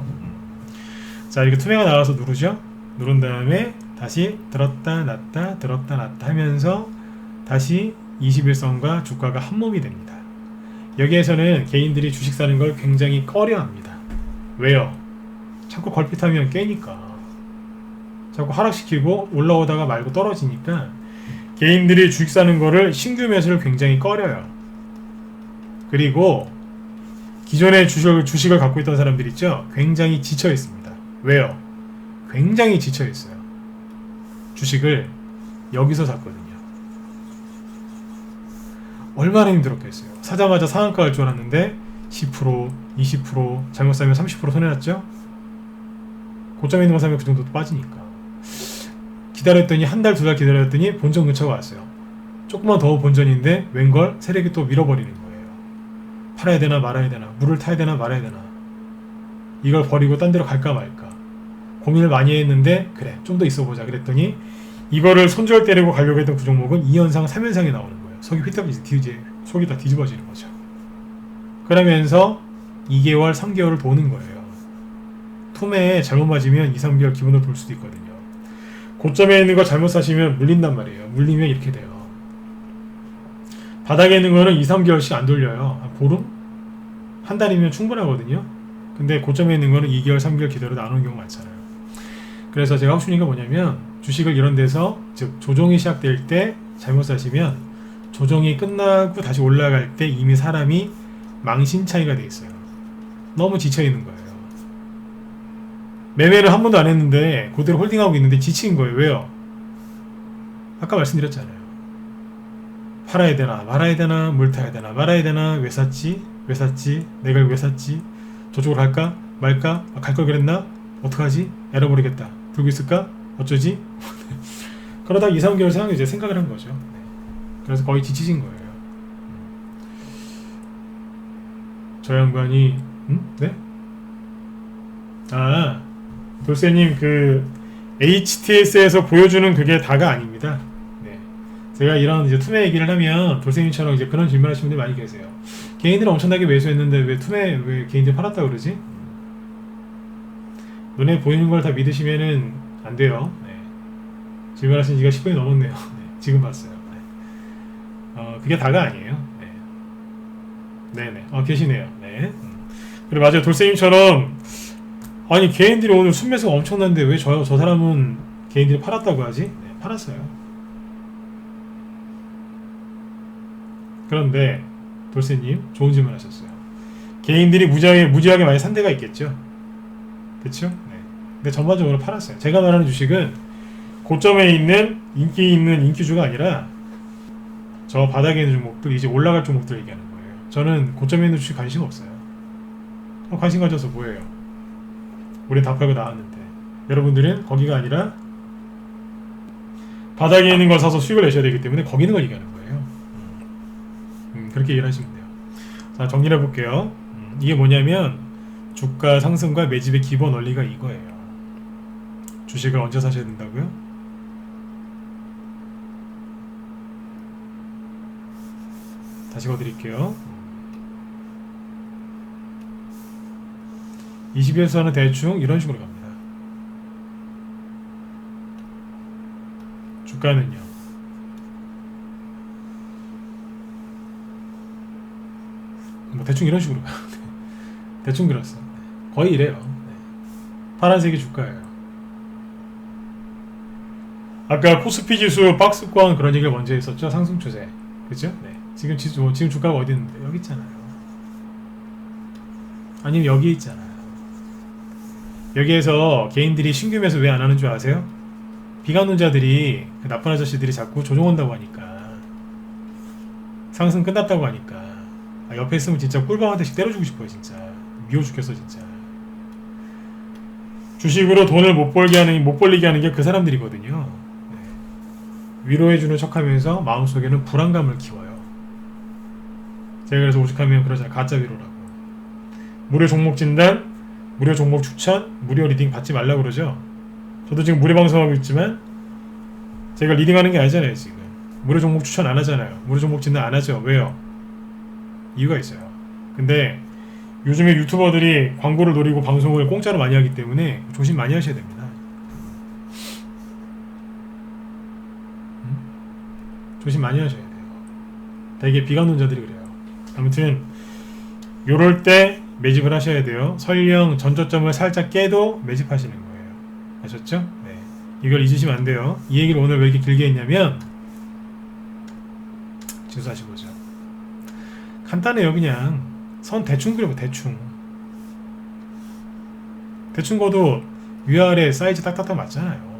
Speaker 1: 자, 이렇게 투매가 나와서 누르죠? 누른 다음에 다시 들었다 놨다 들었다 놨다 하면서 다시 21선과 주가가 한 몸이 됩니다. 여기에서는 개인들이 주식 사는 걸 굉장히 꺼려합니다. 왜요? 자꾸 걸핏하면 깨니까. 자꾸 하락시키고 올라오다가 말고 떨어지니까 개인들이 주식 사는 거를 신규 매수를 굉장히 꺼려요. 그리고 기존에 주식을 갖고 있던 사람들 있죠? 굉장히 지쳐 있습니다. 왜요? 굉장히 지쳐 있어요. 주식을 여기서 샀거든요. 얼마나 힘들었겠어요. 사자마자 상한가 갈 줄 알았는데 10%, 20%, 잘못 사면 30% 손해났죠? 고점에 있는 거 사면 그 정도 빠지니까. 기다렸더니 한 달, 두 달 기다렸더니 본전 근처가 왔어요. 조금만 더 본전인데 웬걸 세력이 또 밀어버리는 거예요. 팔아야 되나 말아야 되나, 물을 타야 되나 말아야 되나, 이걸 버리고 딴 데로 갈까 말까 고민을 많이 했는데 그래 좀 더 있어 보자 그랬더니 이거를 손절 때리고 가려고 했던 그 종목은 2연상, 3연상이 나오는 거예요. 속이 속이 다 뒤집어지는 거죠. 그러면서 2개월, 3개월을 도는 거예요. 투매에 잘못 맞으면 2, 3개월 기본으로 돌 수도 있거든요. 고점에 있는 거 잘못 사시면 물린단 말이에요. 물리면 이렇게 돼요. 바닥에 있는 거는 2, 3개월씩 안 돌려요. 보름? 한 달이면 충분하거든요. 근데 고점에 있는 거는 2개월, 3개월 기다려도 안 오는 경우 많잖아요. 그래서 제가 하고 싶은 게 뭐냐면 주식을 이런 데서 즉 조정이 시작될 때 잘못 사시면 조정이 끝나고 다시 올라갈 때 이미 사람이 망신 차이가 돼 있어요. 너무 지쳐 있는 거예요. 매매를 한 번도 안 했는데 그대로 홀딩하고 있는데 지친 거예요. 왜요? 아까 말씀드렸잖아요. 팔아야 되나 말아야 되나, 물 타야 되나 말아야 되나, 왜 샀지? 내가 왜 샀지? 저쪽으로 갈까 말까? 갈 걸 그랬나? 어떡하지? 잃어버리겠다. 들고 있을까? 어쩌지? 그러다 2, 3개월 상황에 이제 생각을 한 거죠. 그래서 거의 지치신 거예요. 저 양반이 네? 돌쇠님 그 HTS에서 보여주는 그게 다가 아닙니다. 네. 제가 이런 이제 투매 얘기를 하면 돌쇠님처럼 이제 그런 질문하시는 분들이 많이 계세요. 개인들은 엄청나게 매수했는데 왜 개인들이 팔았다 그러지? 눈에 보이는 걸 다 믿으시면은 안 돼요. 네. 질문하신 지가 10분이 넘었네요. 네. 지금 봤어요. 네. 그게 다가 아니에요. 네. 네네. 계시네요. 네. 그리고 맞아요. 돌쇠님처럼 아니 개인들이 오늘 순매수가 엄청난데 왜 저 사람은 개인들이 팔았다고 하지? 네, 팔았어요. 그런데 돌쇠님 좋은 질문 하셨어요. 개인들이 무지하게 많이 산 데가 있겠죠? 그쵸? 네. 근데 전반적으로 팔았어요. 제가 말하는 주식은 고점에 있는 인기주가 아니라 저 바닥에 있는 종목들, 이제 올라갈 종목들 얘기하는 거예요. 저는 고점에 있는 주식 관심 없어요. 관심 가져서 뭐예요? 우린 다 팔고 나왔는데. 여러분들은 거기가 아니라 바닥에 있는 걸 사서 수익을 내셔야 되기 때문에 거기 있는 걸 얘기하는 거예요. 그렇게 이해를 하시면 돼요. 자, 정리를 해볼게요. 이게 뭐냐면 주가 상승과 매집의 기본 원리가 이거예요. 주식을 언제 사셔야 된다고요? 다시 거드릴게요. 20일선은 대충 이런 식으로 갑니다. 주가는요. 뭐 대충 이런 식으로 가요. 대충 그렇어. 거의 이래요. 파란색이 주가예요. 아까 코스피 지수 박스권 그런 얘기를 먼저 했었죠. 상승 추세. 그죠? 네. 지금 주가가 어디 있는데? 여기 있잖아요. 아니면 여기 있잖아요. 여기에서 개인들이 신규 매수 왜 안 하는 줄 아세요? 비관론자들이 나쁜 아저씨들이 자꾸 조종한다고 하니까, 상승 끝났다고 하니까 옆에 있으면 진짜 꿀밤 한 대씩 때려주고 싶어요. 진짜 미워 죽겠어 진짜. 주식으로 돈을 못 벌리게 하는 게 그 사람들이거든요. 네. 위로해주는 척하면서 마음속에는 불안감을 키워요. 제가 그래서 오죽하면 그러잖아요. 가짜 위로라고. 무료 종목 진단, 무료 종목 추천, 무료 리딩 받지 말라고 그러죠. 저도 지금 무료 방송하고 있지만 제가 리딩하는 게 아니잖아요. 지금 무료 종목 추천 안 하잖아요. 무료 종목 진단 안 하죠. 왜요? 이유가 있어요. 근데 요즘에 유튜버들이 광고를 노리고 방송을 공짜로 많이 하기 때문에 조심 많이 하셔야 됩니다. 조심 많이 하셔야 돼요. 되게 비관론자들이 그래요. 아무튼 요럴 때 매집을 하셔야 돼요. 설령 전저점을 살짝 깨도 매집하시는 거예요. 아셨죠? 네. 이걸 잊으시면 안 돼요. 이 얘기를 오늘 왜 이렇게 길게 했냐면 지수 다시 보죠. 간단해요. 그냥 선 대충 그려봐. 대충 그어도 위아래 사이즈 딱딱딱 맞잖아요.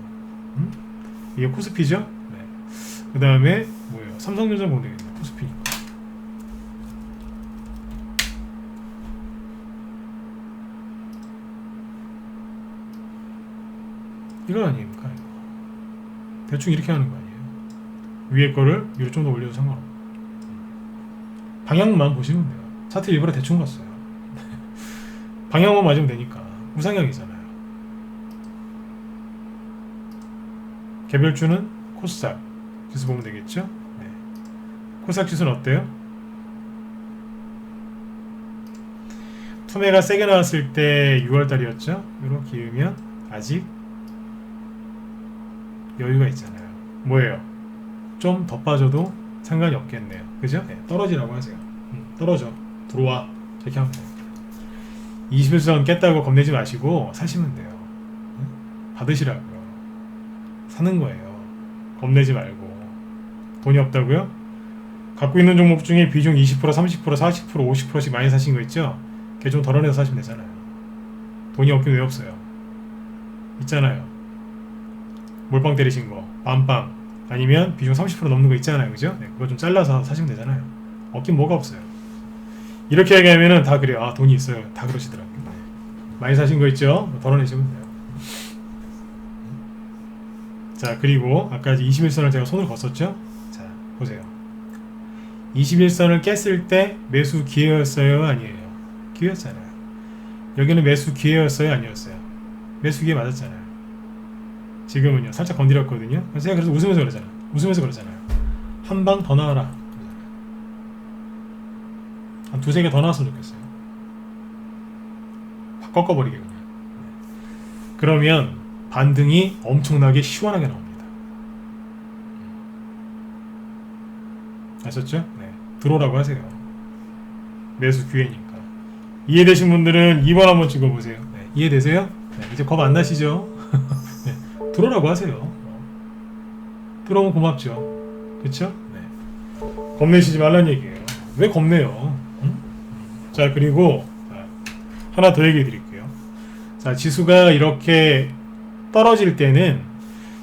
Speaker 1: 이게 코스피죠? 네. 그 다음에 뭐예요? 삼성전자 보면 되겠네. 코스피니까. 이거 아닙니까? 이거. 대충 이렇게 하는 거 아니에요? 위에 거를 위로 좀 더 올려도 상관없고 방향만 보시면 돼요. 차트 일부러 대충 갔어요. 방향만 맞으면 되니까. 우상향이잖아요. 개별주는 코스닥 지수 보면 되겠죠? 네. 코스닥 지수는 어때요? 투매가 세게 나왔을 때 6월달이었죠? 이렇게 기으면 아직 여유가 있잖아요. 뭐예요? 좀 더 빠져도 상관이 없겠네요. 그죠? 네, 떨어지라고 하세요. 떨어져. 들어와. 이렇게 하면 돼요. 21선 깼다고 겁내지 마시고 사시면 돼요. 받으시라고요. 사는 거예요. 겁내지 말고. 돈이 없다고요? 갖고 있는 종목 중에 비중 20%, 30%, 40%, 50%씩 많이 사신 거 있죠? 걔 좀 덜어내서 사시면 되잖아요. 돈이 없긴 왜 없어요? 있잖아요. 몰빵 때리신 거, 밤빵, 아니면 비중 30% 넘는 거 있잖아요. 그죠? 네, 그거 좀 잘라서 사시면 되잖아요. 없긴 뭐가 없어요. 이렇게 얘기하면은 다 그래요. 아, 돈이 있어요. 다 그러시더라고요. 네. 많이 사신 거 있죠? 덜어내시면 돼요. 자, 그리고 아까 21선을 제가 손을 걷었죠? 자, 보세요. 21선을 깼을 때 매수 기회였어요? 아니에요? 기회였잖아요. 여기는 매수 기회였어요? 아니었어요? 매수 기회 맞았잖아요. 지금은요. 살짝 건드렸거든요. 그래서 제가 그래서 웃으면서 그러잖아요. 웃으면서 그러잖아요. 한 방 더 나와라. 한 두세 개 더 나왔으면 좋겠어요. 확 꺾어버리게 그냥. 그러면 반등이 엄청나게 시원하게 나옵니다. 아셨죠? 네. 들어오라고 하세요. 매수 기회니까. 이해되신 분들은 2번 한번 찍어보세요. 네. 이해되세요? 네. 이제 겁 안 나시죠? 네. 들어오라고 하세요. 들어오면 고맙죠. 그쵸? 네. 겁내시지 말란 얘기예요. 왜 겁내요? 응? 자, 그리고 하나 더 얘기해 드릴게요. 자, 지수가 이렇게 떨어질 때는,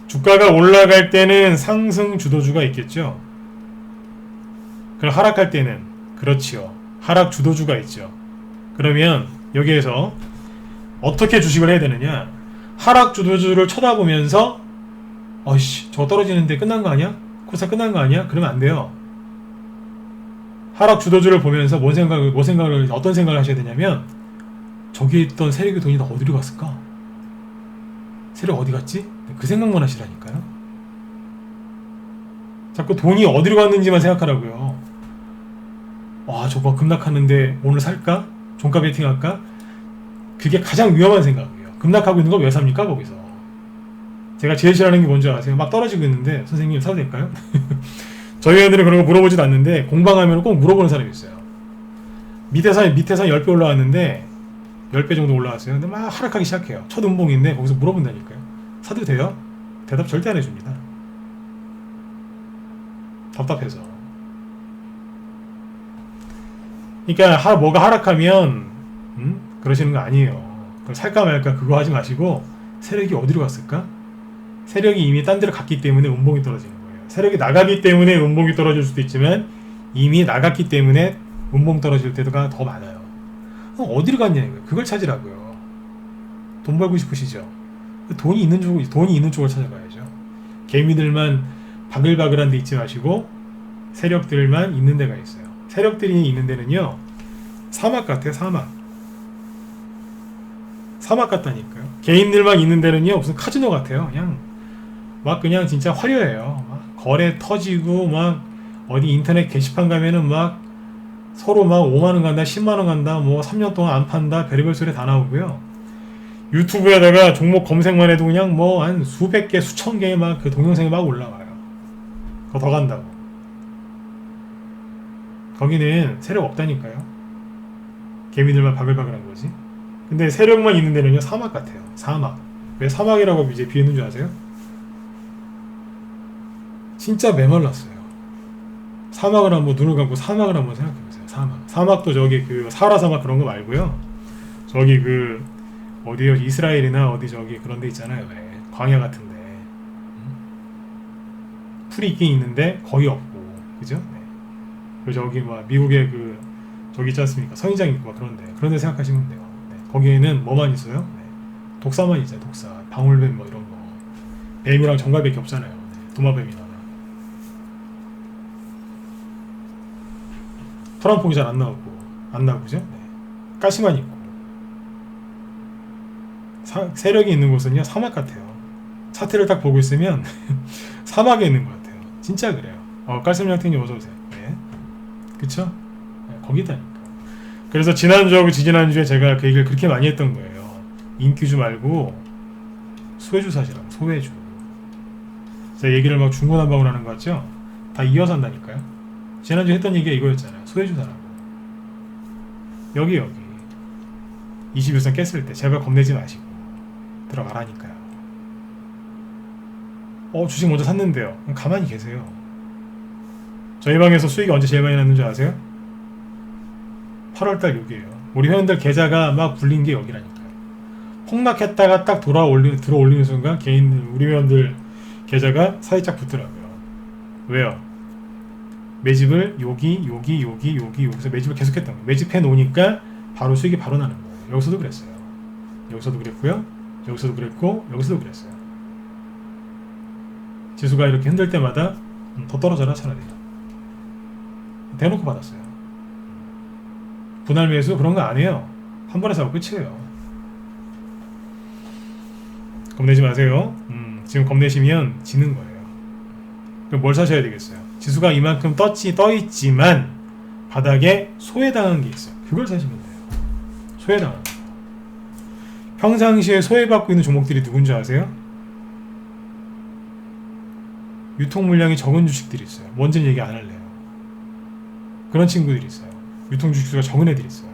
Speaker 1: 주가가 올라갈 때는 상승 주도주가 있겠죠. 그럼 하락할 때는, 그렇지요, 하락 주도주가 있죠. 그러면 여기에서 어떻게 주식을 해야 되느냐? 하락 주도주를 쳐다보면서 어이씨 저거 떨어지는데 끝난 거 아니야? 코스닥 끝난 거 아니야? 그러면 안 돼요. 하락 주도주를 보면서 어떤 생각을 하셔야 되냐면, 저기에 있던 세력의 돈이 다 어디로 갔을까? 세력 어디 갔지? 그 생각만 하시라니까요. 자꾸 돈이 어디로 갔는지만 생각하라고요. 와, 저거 급락하는데 오늘 살까? 종가 베팅할까? 그게 가장 위험한 생각이에요. 급락하고 있는 걸 왜 삽니까? 거기서. 제가 제일 싫어하는 게 뭔지 아세요? 막 떨어지고 있는데 선생님 사도 될까요? 저희 애들은 그런 거 물어보지도 않는데 공방하면 꼭 물어보는 사람이 있어요. 밑에 산 10배 올라왔는데 10배 정도 올라왔어요. 근데 막 하락하기 시작해요. 첫 음봉인데 거기서 물어본다니까요. 사도 돼요? 대답 절대 안 해줍니다. 답답해서. 그러니까 뭐가 하락하면 그러시는 거 아니에요. 그걸 살까 말까 그거 하지 마시고, 세력이 어디로 갔을까? 세력이 이미 딴 데로 갔기 때문에 음봉이 떨어지는 거예요. 세력이 나가기 때문에 음봉이 떨어질 수도 있지만 이미 나갔기 때문에 음봉 떨어질 때가 더 많아요. 어디로 갔냐 이거예요. 그걸 찾으라고요. 돈 벌고 싶으시죠? 돈이 있는 쪽을 찾아가야죠. 개미들만 바글바글한 데 있지 마시고 세력들만 있는 데가 있어요. 세력들이 있는 데는요, 사막 같아요. 사막 같다니까요. 개인들만 있는 데는요, 무슨 카지노 같아요. 그냥 진짜 화려해요. 막 거래 터지고, 막 어디 인터넷 게시판 가면은 막 서로 막 5만원 간다, 10만원 간다, 뭐 3년 동안 안 판다, 별의별 소리 다 나오고요. 유튜브에다가 종목 검색만 해도 그냥 뭐 한 수백 개, 수천 개의 막 그 동영상이 막 올라와요. 그거 더 간다고. 거기는 세력 없다니까요. 개미들만 바글바글한 거지. 근데 세력만 있는 데는요 사막 같아요. 사막. 왜 사막이라고 이제 비웃는 줄 아세요? 진짜 메말랐어요. 사막을 한번 눈을 감고 사막을 한번 생각해보세요. 사막. 사막도 저기 그 사하라 사막 그런 거 말고요. 저기 그 어디요? 이스라엘이나 어디 저기 그런 데 있잖아요. 왜? 광야 같은데 풀이 있긴 있는데 거의 없고, 그죠? 네. 그리고 저기 막 미국의 그 저기 있지 않습니까? 선인장 있고 막 그런데 생각하시면 돼요. 네. 거기에는 뭐만 있어요? 네. 독사만 있어요. 독사, 방울뱀 뭐 이런 거. 뱀이랑 정갈밖에 없잖아요. 네. 도마뱀이나. 토란폭이 잘 안 나오고, 그죠? 네. 가시만 있고. 세력이 있는 곳은요 사막 같아요. 차트를 딱 보고 있으면 사막에 있는 것 같아요. 진짜 그래요. 깔쌈양탱님 어서오세요. 네. 그쵸? 네, 거기다니까. 그래서 지난주하고 지지난주에 제가 그 얘기를 그렇게 많이 했던 거예요. 인기주 말고 소외주 사시라고. 소외주. 제가 얘기를 막 중구난방으로 하는 거 같죠? 다 이어서 한다니까요. 지난주에 했던 얘기가 이거였잖아요. 소외주 사라고. 여기 21선 깼을 때 제발 겁내지 마시고 들어가라니까요. 주식 먼저 샀는데요. 그냥 가만히 계세요. 저희 방에서 수익이 언제 제일 많이 났는 줄 아세요? 8월달 여기에요. 우리 회원들 계좌가 막 불린 게 여기라니까요. 폭락했다가 딱 들어 올리는 순간 우리 회원들 계좌가 살짝 붙더라고요. 왜요? 매집을 여기서 매집을 계속했던 거예요. 매집해 놓으니까 바로 수익이 바로 나는 거예요. 여기서도 그랬어요. 여기서도 그랬고요. 여기서도 그랬고 여기서도 그랬어요. 지수가 이렇게 흔들 때마다 더 떨어져라 차라리. 대놓고 받았어요. 분할 매수 그런 거 안 해요. 한 번에 사고 끝이에요. 겁내지 마세요. 지금 겁내시면 지는 거예요. 그럼 뭘 사셔야 되겠어요? 지수가 이만큼 떠있지만 바닥에 소외당한 게 있어요. 그걸 사시면 돼요. 소외당한 거. 평상시에 소외받고 있는 종목들이 누군지 아세요? 유통 물량이 적은 주식들이 있어요. 뭔지는 얘기 안 할래요. 그런 친구들이 있어요. 유통 주식수가 적은 애들이 있어요.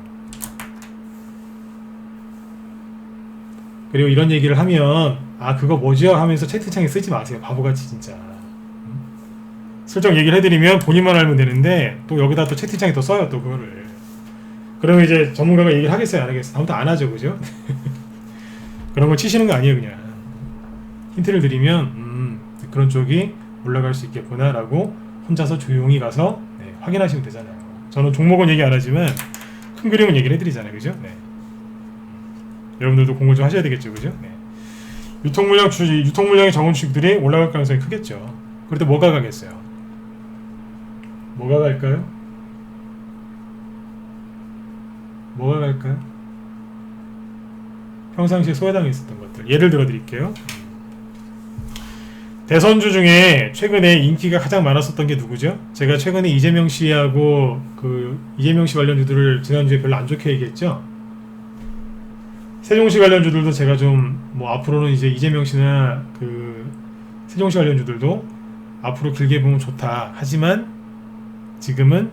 Speaker 1: 그리고 이런 얘기를 하면 그거 뭐죠? 하면서 채팅창에 쓰지 마세요. 바보같이 진짜. 슬쩍 얘기를 해드리면 본인만 알면 되는데 또 여기다 또 채팅창에 더 써요. 또 그거를. 그러면 이제 전문가가 얘기를 하겠어요? 안 하겠어요? 아무도 안 하죠. 그죠? 그런 거 치시는 거 아니에요. 그냥 힌트를 드리면 그런 쪽이 올라갈 수 있겠구나 라고 혼자서 조용히 가서 확인하시면 되잖아요. 저는 종목은 얘기 안 하지만 큰 그림은 얘기를 해드리잖아요. 그죠? 네. 여러분들도 공부 좀 하셔야 되겠죠. 그죠? 네. 유통물량이 적은 주식들이 올라갈 가능성이 크겠죠. 그럴 때 뭐가 가겠어요? 뭐가 갈까요? 뭐가 갈까요? 평상시에 소외당해 있었던 것들 예를 들어 드릴게요. 대선주 중에 최근에 인기가 가장 많았었던 게 누구죠? 제가 최근에 이재명 씨하고 이재명 씨 관련주들을 지난주에 별로 안 좋게 얘기했죠. 세종시 관련주들도 제가 좀 앞으로는 이제 이재명 씨나 세종시 관련주들도 앞으로 길게 보면 좋다. 하지만 지금은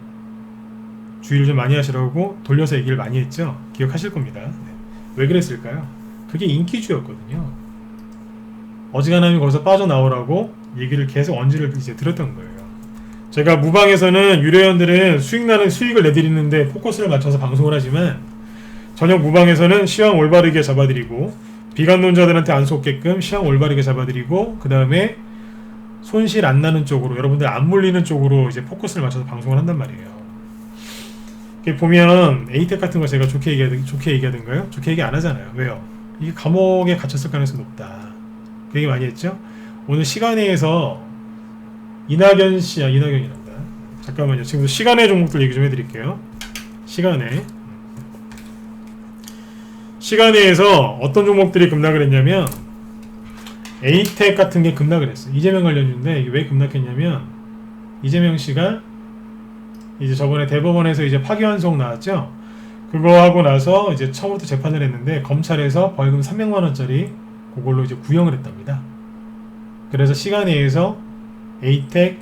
Speaker 1: 주의를 좀 많이 하시라고 돌려서 얘기를 많이 했죠. 기억하실 겁니다. 네. 왜 그랬을까요? 그게 인기주였거든요. 어지간하면 거기서 빠져나오라고 얘기를 계속 언지를 이제 들었던 거예요. 제가 무방에서는 유료원들은 수익을 내드리는데 포커스를 맞춰서 방송을 하지만 저녁 무방에서는 시황 올바르게 잡아드리고 비관론자들한테 안 속게끔 시황 올바르게 잡아드리고 그 다음에 손실 안 나는 쪽으로 여러분들 안 물리는 쪽으로 이제 포커스를 맞춰서 방송을 한단 말이에요. 보면 에이텍 같은 거 제가 좋게 얘기하던가요? 좋게 얘기 안 하잖아요. 왜요? 이게 감옥에 갇혔을 가능성이 높다. 그 얘기 많이 했죠? 오늘 시간회에서 이낙연이란다. 잠깐만요. 지금 시간회 종목들 얘기 좀 해드릴게요. 시간회에서 어떤 종목들이 급락을 했냐면 에이텍 같은 게 급락을 했어요. 이재명 관련주인데 이게 왜 급락했냐면 이재명 씨가 이제 저번에 대법원에서 이제 파기환송 나왔죠. 그거 하고 나서 이제 처음부터 재판을 했는데 검찰에서 벌금 300만 원짜리 그걸로 이제 구형을 했답니다. 그래서 시간회에서 에이텍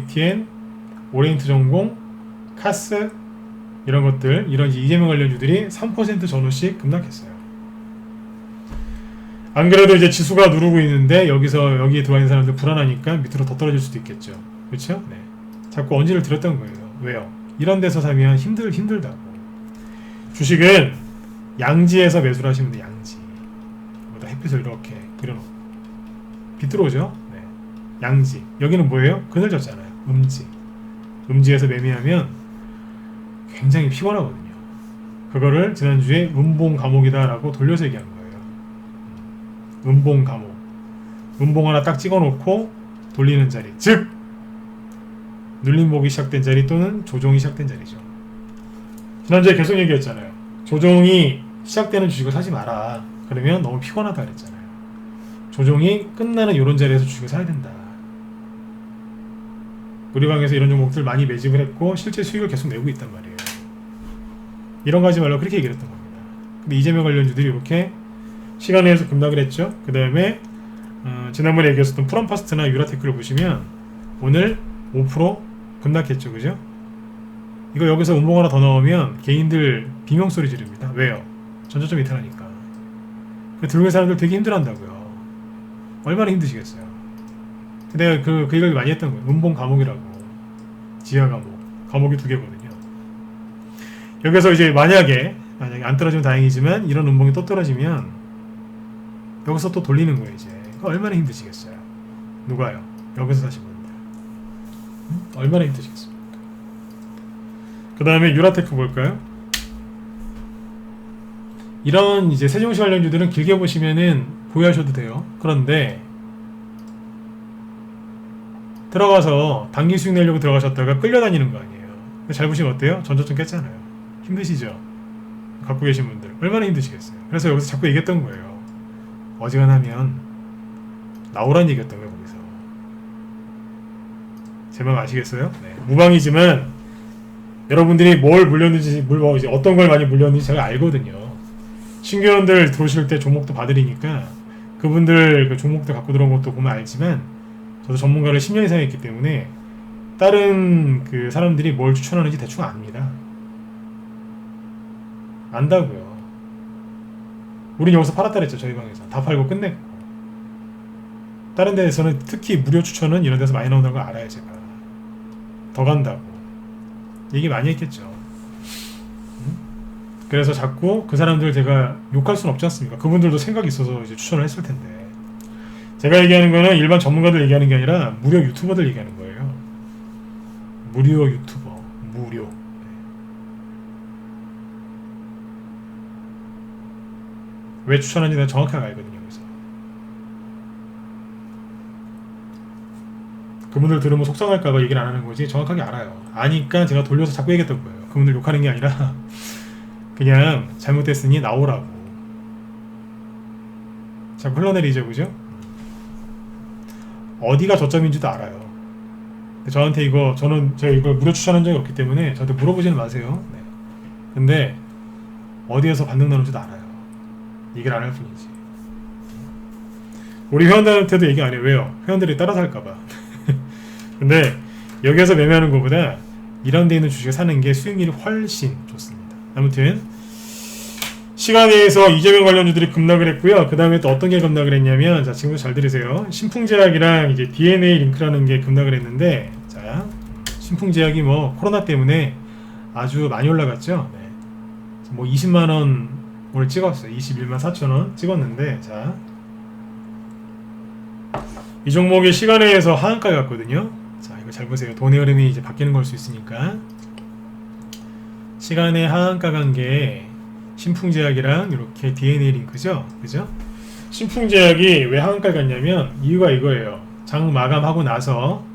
Speaker 1: TN, 오리엔트 전공, 카스 이런 것들, 이런 이재명 관련주들이 3% 전후씩 급락했어요. 안 그래도 이제 지수가 누르고 있는데 여기서 여기에 들어와 있는 사람들 불안하니까 밑으로 더 떨어질 수도 있겠죠. 그렇죠? 네. 자꾸 언지를 들었던 거예요. 왜요? 이런 데서 사면 힘들다고. 주식은 양지에서 매수를 하시면 돼요. 양지. 여기다 햇빛을 이렇게 그려놓고 빛 들어오죠? 네. 양지. 여기는 뭐예요? 그늘졌잖아요. 음지에서 매매하면 굉장히 피곤하거든요. 그거를 지난주에 음봉 감옥이다라고 돌려서 얘기한 거예요. 음봉 감옥. 음봉 하나 딱 찍어놓고 돌리는 자리. 즉 눌림목이 시작된 자리 또는 조정이 시작된 자리죠. 지난주에 계속 얘기했잖아요. 조정이 시작되는 주식을 사지 마라. 그러면 너무 피곤하다 그랬잖아요. 조정이 끝나는 이런 자리에서 주식을 사야 된다. 우리 방에서 이런 종목들 많이 매집을 했고 실제 수익을 계속 내고 있단 말이에요. 이런 거 하지 말라고 그렇게 얘기를 했던 겁니다. 근데 이재명 관련주들이 이렇게 시간 내에서 급락을 했죠. 그 다음에 지난번에 얘기했었던 프롬파스트나 유라테크를 보시면 오늘 5% 급락했죠. 그죠? 이거 여기서 음봉 하나 더 넣으면 개인들 비명소리 지릅니다. 왜요? 전저점 이탈하니까. 들고 있는 사람들 되게 힘들어한다고요. 얼마나 힘드시겠어요. 내가 그 얘기를 많이 했던 거예요. 음봉 감옥이라고. 지하 감옥이 2개거든요. 여기서 이제 만약에 안 떨어지면 다행이지만 이런 음봉이 또 떨어지면 여기서 또 돌리는 거예요. 이제 얼마나 힘드시겠어요. 누가요? 여기서 사신 분들. 얼마나 힘드시겠습니까? 그 다음에 유라테크 볼까요? 이런 이제 세종시 관련주들은 길게 보시면은 보유하셔도 돼요. 그런데 들어가서 단기 수익 내려고 들어가셨다가 끌려다니는 거 아니에요. 잘 보시면 어때요? 전저점 깼잖아요. 힘드시죠? 갖고 계신 분들 얼마나 힘드시겠어요. 그래서 여기서 자꾸 얘기했던 거예요. 어지간하면 나오란 얘기했던 거예요. 거기서 제 말 아시겠어요? 네. 무방이지만 여러분들이 뭘 물렸는지 어떤 걸 많이 물렸는지 제가 알거든요. 신규원들 들어오실 때 종목도 봐드리니까 그분들 그 종목들 갖고 들어온 것도 보면 알지만 저도 전문가를 10년 이상 했기 때문에 다른 그 사람들이 뭘 추천하는지 대충 압니다. 안다고요. 우린 여기서 팔았다 그랬죠. 저희 방에서 다 팔고 끝냈고. 다른 데에서는 특히 무료 추천은 이런 데서 많이 나온다는 걸 알아요. 제가 더 간다고 얘기 많이 했겠죠. 그래서 자꾸 그 사람들 제가 욕할 수는 없지 않습니까? 그분들도 생각이 있어서 이제 추천을 했을 텐데. 제가 얘기하는 거는 일반 전문가들 얘기하는 게 아니라 무료 유튜버들 얘기하는 거예요. 무료 유튜버. 무료. 왜 추천하는지 내가 정확하게 알거든요. 그래서 그분들 들으면 속상할까봐 얘기를 안 하는 거지 정확하게 알아요. 아니까 제가 돌려서 자꾸 얘기했던 거예요. 그분들 욕하는 게 아니라 그냥 잘못됐으니 나오라고. 자꾸 흘러내리죠. 그죠? 어디가 저점인지도 알아요. 저한테 제가 이걸 무료 추천한 적이 없기 때문에 저한테 물어보지는 마세요. 네. 근데 어디에서 반등 나는지도 알아요. 얘기를 안 할 뿐이지. 우리 회원들한테도 얘기 안 해요. 왜요? 회원들이 따라서 할까봐. 근데 여기에서 매매하는 것보다 이런 데 있는 주식을 사는 게 수익률이 훨씬 좋습니다. 아무튼 시간에서 이재명 관련주들이 급락을 했고요. 그 다음에 또 어떤 게 급락을 했냐면, 자, 지금도 잘 들으세요. 신풍제약이랑 이제 DNA 링크라는 게 급락을 했는데, 자, 신풍제약이 뭐 코로나 때문에 아주 많이 올라갔죠. 네. 뭐 20만원 오늘 찍었어요. 21만 4천원 찍었는데, 자, 이 종목이 시간에서 하한가에 갔거든요. 자, 이거 잘 보세요. 돈의 흐름이 이제 바뀌는 걸 수 있으니까. 시간에 하한가 간 게 신풍제약이랑 이렇게 DNA 링크죠. 그죠? 신풍제약이 왜 하한가에 갔냐면 이유가 이거예요. 장 마감하고 나서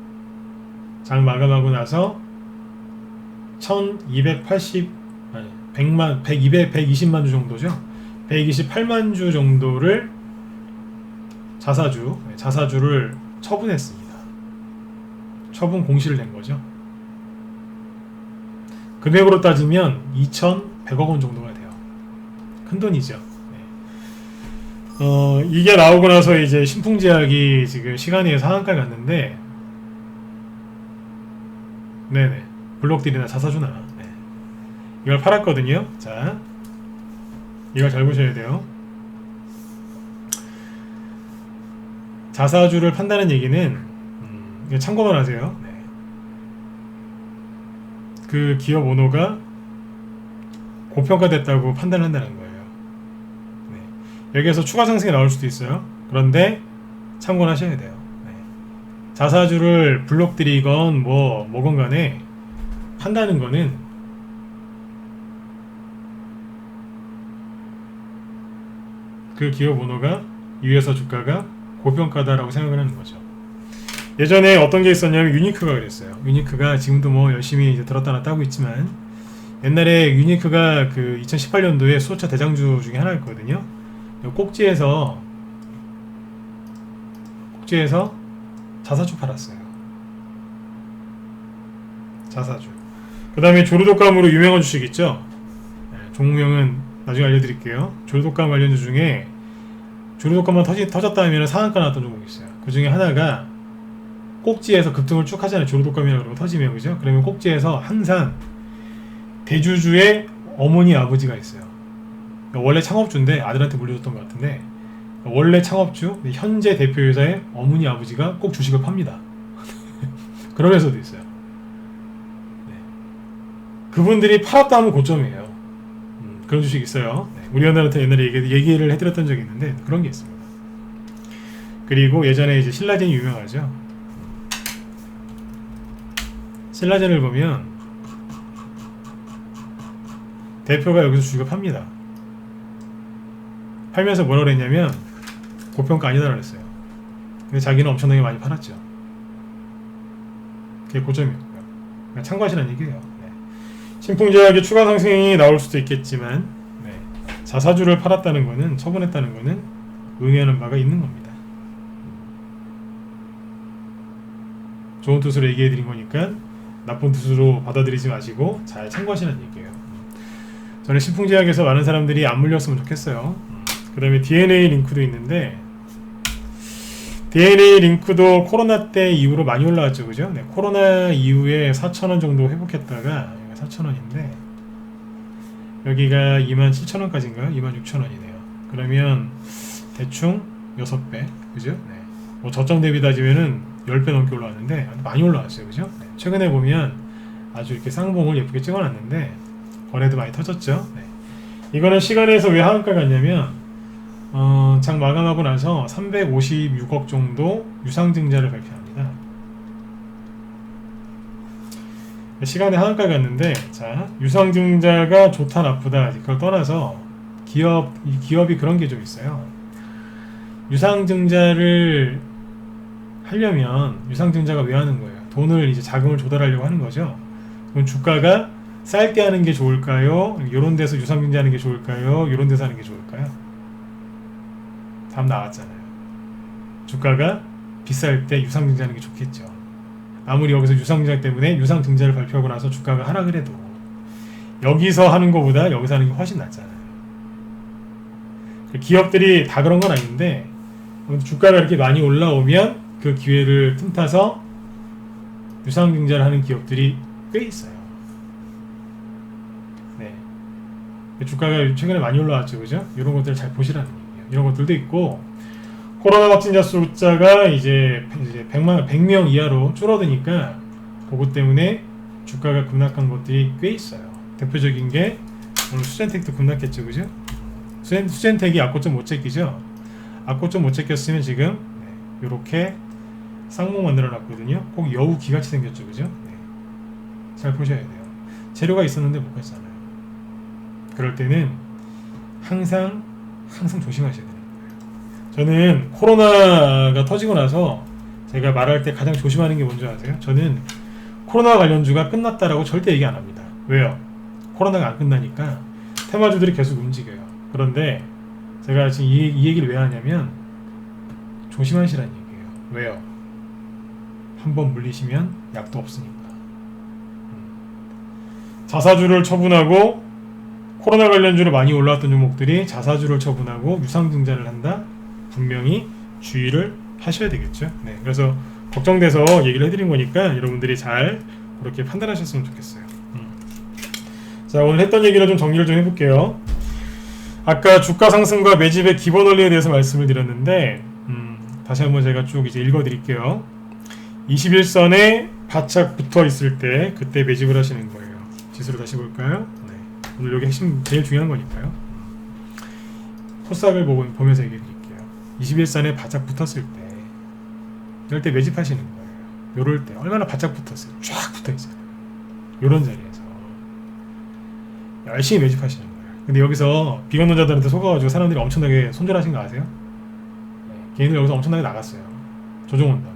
Speaker 1: 120만 주 정도죠. 128만 주 정도를 자사주를 처분했습니다. 처분 공시를 낸 거죠. 금액으로 따지면 2,100억 원 정도가 돼요. 큰 돈이죠. 네. 이게 나오고 나서 이제 신풍제약이 지금 시간에 상한가에 갔는데, 네네. 블록딜이나 자사주나. 네. 이걸 팔았거든요. 자, 이걸 잘 보셔야 돼요. 자사주를 판다는 얘기는 이거 참고만 하세요. 네. 그 기업 오너가 고평가됐다고 판단한다는 거예요. 네. 여기에서 추가 상승이 나올 수도 있어요. 그런데 참고는 하셔야 돼요. 네. 자사주를 블록들이건 뭐건 간에 판다는 거는 그 기업 오너가 위에서 주가가 고평가다라고 생각을 하는 거죠. 예전에 어떤 게 있었냐면 유니크가 그랬어요. 유니크가 지금도 뭐 열심히 이제 들었다 놨다 하고 있지만 옛날에 유니크가 그 2018년도에 수소차 대장주 중에 하나였거든요. 꼭지에서 자사주 팔았어요. 자사주. 그 다음에 조류독감으로 유명한 주식 있죠. 네, 종목명은 나중에 알려드릴게요. 조류독감 관련주 중에 조류독감만 터졌다 하면 상한가 나왔던 종목이 있어요. 그 중에 하나가 꼭지에서 급등을 쭉 하잖아요. 조류독감이라고 그러고 터지면, 그죠? 그러면 꼭지에서 항상 대주주의 어머니 아버지가 있어요. 원래 창업주인데 아들한테 물려줬던 것 같은데 원래 창업주 현재 대표회사의 어머니 아버지가 꼭 주식을 팝니다. 그런 회사도 있어요. 네. 그분들이 팔았다 하면 고점이에요. 그런 주식 있어요. 네. 우리 언니한테 옛날에 얘기를 해드렸던 적이 있는데 그런 게 있습니다. 그리고 예전에 이제 신라젠이 유명하죠. 신라젠을 보면 대표가 여기서 주식을 팝니다. 팔면서 뭐라 그랬냐면 고평가 아니다라고 했어요. 근데 자기는 엄청나게 많이 팔았죠. 그게 고점이었고요. 그러니까 참고하시라는 얘기예요. 네. 신풍제약의 추가 상승이 나올 수도 있겠지만 네. 자사주를 팔았다는 거는 처분했다는 거는 의미하는 바가 있는 겁니다. 좋은 뜻으로 얘기해 드린 거니까 나쁜 뜻으로 받아들이지 마시고 잘 참고하시라는 얘기예요. 저는 신풍제약에서 많은 사람들이 안 물렸으면 좋겠어요. 그 다음에 DNA 링크도 있는데 DNA 링크도 코로나 때 이후로 많이 올라왔죠, 그죠? 네, 코로나 이후에 4,000원 정도 회복했다가 4,000원인데 여기가 27,000원까지인가요? 26,000원이네요. 그러면 대충 6배, 그죠? 네. 뭐 저점 대비 따지면은 10배 넘게 올라왔는데 많이 올라왔어요, 그죠? 네. 최근에 보면 아주 이렇게 쌍봉을 예쁘게 찍어놨는데 거래도 많이 터졌죠. 네. 이거는 시간에서 왜 하한가 갔냐면 장 마감하고 나서 356억 정도 유상증자를 발표합니다. 시간에 하한가 갔는데 자 유상증자가 좋다 나쁘다 그걸 떠나서 기업이 그런 게 좀 있어요. 유상증자를 하려면 유상증자가 왜 하는 거예요? 돈을 이제 자금을 조달하려고 하는 거죠. 그럼 주가가 쌀 때 하는 게 좋을까요? 이런 데서 유상증자 하는 게 좋을까요? 이런 데서 하는 게 좋을까요? 답 나왔잖아요. 주가가 비쌀 때 유상증자 하는 게 좋겠죠. 아무리 여기서 유상증자 때문에 유상증자를 발표하고 나서 주가가 하락을 해도 여기서 하는 것보다 여기서 하는 게 훨씬 낫잖아요. 기업들이 다 그런 건 아닌데 주가가 이렇게 많이 올라오면 그 기회를 틈타서 유상증자를 하는 기업들이 꽤 있어요. 네. 주가가 최근에 많이 올라왔죠, 그죠? 이런 것들을 잘 보시라는 얘기예요. 이런 것들도 있고 코로나 확진자 숫자가 이제 100명 이하로 줄어드니까 그것 때문에 주가가 급락한 것들이 꽤 있어요. 대표적인 게 오늘 수젠텍도 급락했죠, 그죠? 수젠텍이 악고점 못 제끼죠? 악고점 못 제꼈으면 지금 이렇게 쌍봉 만들어 놨거든요. 꼭 여우 기같이 생겼죠, 그죠? 네. 잘 보셔야 돼요. 재료가 있었는데 못 갔잖아요. 그럴 때는 항상 조심하셔야 되는 거예요. 저는 코로나가 터지고 나서 제가 말할 때 가장 조심하는 게 뭔지 아세요? 저는 코로나 관련주가 끝났다라고 절대 얘기 안 합니다. 왜요? 코로나가 안 끝나니까 테마주들이 계속 움직여요. 그런데 제가 지금 이 얘기를 왜 하냐면 조심하시라는 얘기예요. 왜요? 한번 물리시면 약도 없으니까. 자사주를 처분하고 코로나 관련주로 많이 올라왔던 종목들이 자사주를 처분하고 유상증자를 한다? 분명히 주의를 하셔야 되겠죠. 네, 그래서 걱정돼서 얘기를 해드린 거니까 여러분들이 잘 그렇게 판단하셨으면 좋겠어요. 자, 오늘 했던 얘기를 좀 정리를 좀 해볼게요. 아까 주가 상승과 매집의 기본 원리에 대해서 말씀을 드렸는데 다시 한번 제가 쭉 이제 읽어드릴게요. 21선에 바짝 붙어 있을 때 그때 매집을 하시는 거예요. 지수로 다시 볼까요? 네. 오늘 여기 핵심 제일 중요한 거니까요. 코스닥을 보면서 얘기해 드릴게요. 21선에 바짝 붙었을 때 이럴 때 매집하시는 거예요. 요럴 때 얼마나 바짝 붙었어요. 쫙 붙어 있잖아요. 요런 자리에서 열심히 매집하시는 거예요. 근데 여기서 비관론자들한테 속아가지고 사람들이 엄청나게 손절하신 거 아세요? 네. 개인들 여기서 엄청나게 나갔어요. 조정 온다고.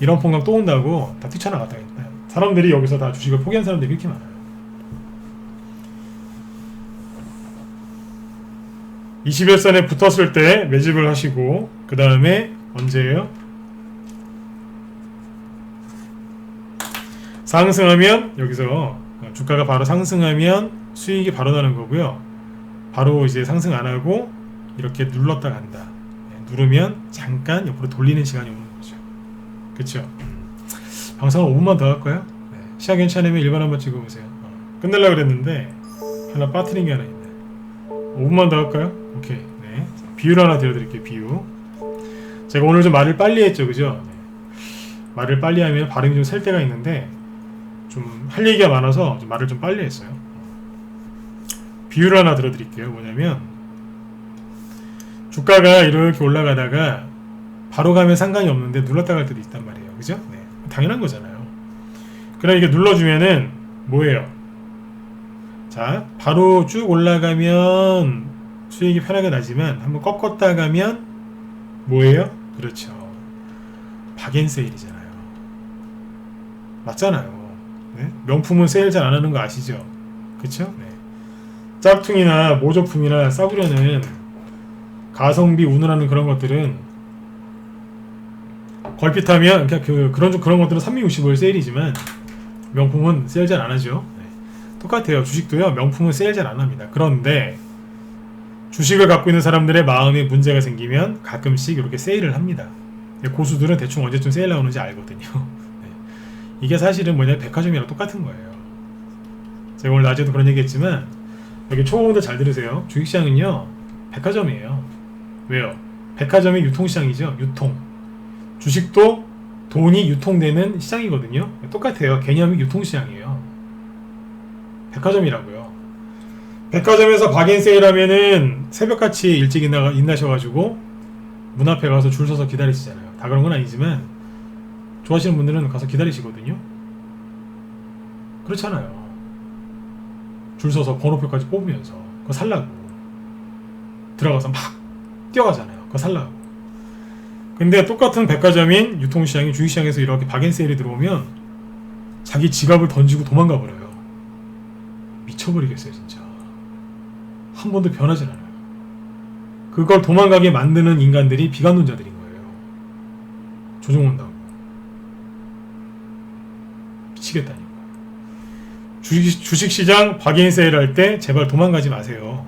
Speaker 1: 이런 폭락 또 온다고 다 뛰쳐나갔다 했다. 사람들이 여기서 다 주식을 포기한 사람들이 이렇게 많아요. 21선에 붙었을 때 매집을 하시고 그 다음에 언제예요? 상승하면 여기서 주가가 바로 상승하면 수익이 바로 나는 거고요. 바로 이제 상승 안 하고 이렇게 눌렀다 간다. 누르면 잠깐 옆으로 돌리는 시간이 오는 거죠. 그쵸? 방송을 5분만 더 할까요? 네. 시간 괜찮으면 일반 한번 찍어보세요. 끝내려고 그랬는데 하나 빠뜨린 게 하나 있네. 5분만 더 할까요? 오케이. 네. 비율 하나 들려드릴게요. 비유. 제가 오늘 좀 말을 빨리 했죠. 그죠? 네. 말을 빨리 하면 발음이 좀 셀 때가 있는데 좀 할 얘기가 많아서 좀 말을 좀 빨리 했어요. 비율 하나 들어드릴게요. 뭐냐면 주가가 이렇게 올라가다가 바로 가면 상관이 없는데 눌렀다 갈 때도 있단 말이에요. 그죠? 네. 당연한 거잖아요. 그럼 이게 눌러주면은 뭐예요? 자, 바로 쭉 올라가면 수익이 편하게 나지만 한번 꺾었다 가면 뭐예요? 그렇죠. 박앤세일이잖아요. 맞잖아요. 네? 명품은 세일 잘 안 하는 거 아시죠? 그쵸? 네. 짝퉁이나 모조품이나 싸구려는 가성비 운운하는 그런 것들은 걸핏하면 그냥 그런 것들은 365일 세일이지만 명품은 세일 잘 안 하죠. 네. 똑같아요. 주식도요. 명품은 세일 잘 안 합니다. 그런데 주식을 갖고 있는 사람들의 마음에 문제가 생기면 가끔씩 이렇게 세일을 합니다. 고수들은 대충 언제쯤 세일 나오는지 알거든요. 네. 이게 사실은 뭐냐면 백화점이랑 똑같은 거예요. 제가 오늘 낮에도 그런 얘기 했지만 여기 초보분들 잘 들으세요. 주식시장은요 백화점이에요. 왜요? 백화점이 유통시장이죠. 유통. 주식도 돈이 유통되는 시장이거든요. 똑같아요. 개념이 유통시장이에요. 백화점이라고요. 백화점에서 박앤세일 하면은 새벽같이 일찍 인나셔가지고 문 앞에 가서 줄 서서 기다리시잖아요. 다 그런 건 아니지만 좋아하시는 분들은 가서 기다리시거든요. 그렇잖아요. 줄 서서 번호표까지 뽑으면서 그거 살라고 들어가서 막 뛰어가잖아요. 그거 살라고. 근데 똑같은 백화점인 유통시장인 주식시장에서 이렇게 박앤세일이 들어오면 자기 지갑을 던지고 도망가 버려요. 미쳐버리겠어요 진짜. 한 번도 변하진 않아요. 그걸 도망가게 만드는 인간들이 비관론자들인 거예요. 조종 온다고. 미치겠다니까. 주식시장 박앤세일 할 때 제발 도망가지 마세요.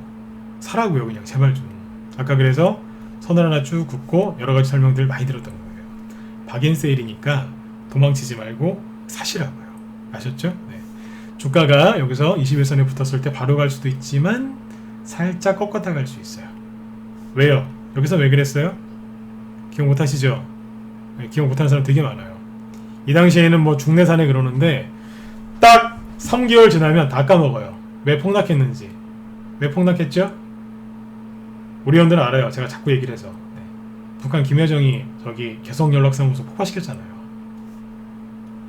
Speaker 1: 사라고요. 그냥 제발 좀. 아까 그래서 선을 하나 쭉 긋고 여러가지 설명들 많이 들었던 거예요. 박앤세일이니까 도망치지 말고 사시라고요. 아셨죠? 네. 주가가 여기서 21선에 붙었을 때 바로 갈 수도 있지만 살짝 꺾었다 갈 수 있어요. 왜요? 여기서 왜 그랬어요? 기억 못하시죠? 네, 기억 못하는 사람 되게 많아요. 이 당시에는 뭐 중내산에 그러는데 딱 3개월 지나면 다 까먹어요. 왜 폭락했는지. 왜 폭락했죠? 우리 원들은 알아요. 제가 자꾸 얘기를 해서. 네. 북한 김여정이 저기 개성연락사무소 폭파시켰잖아요.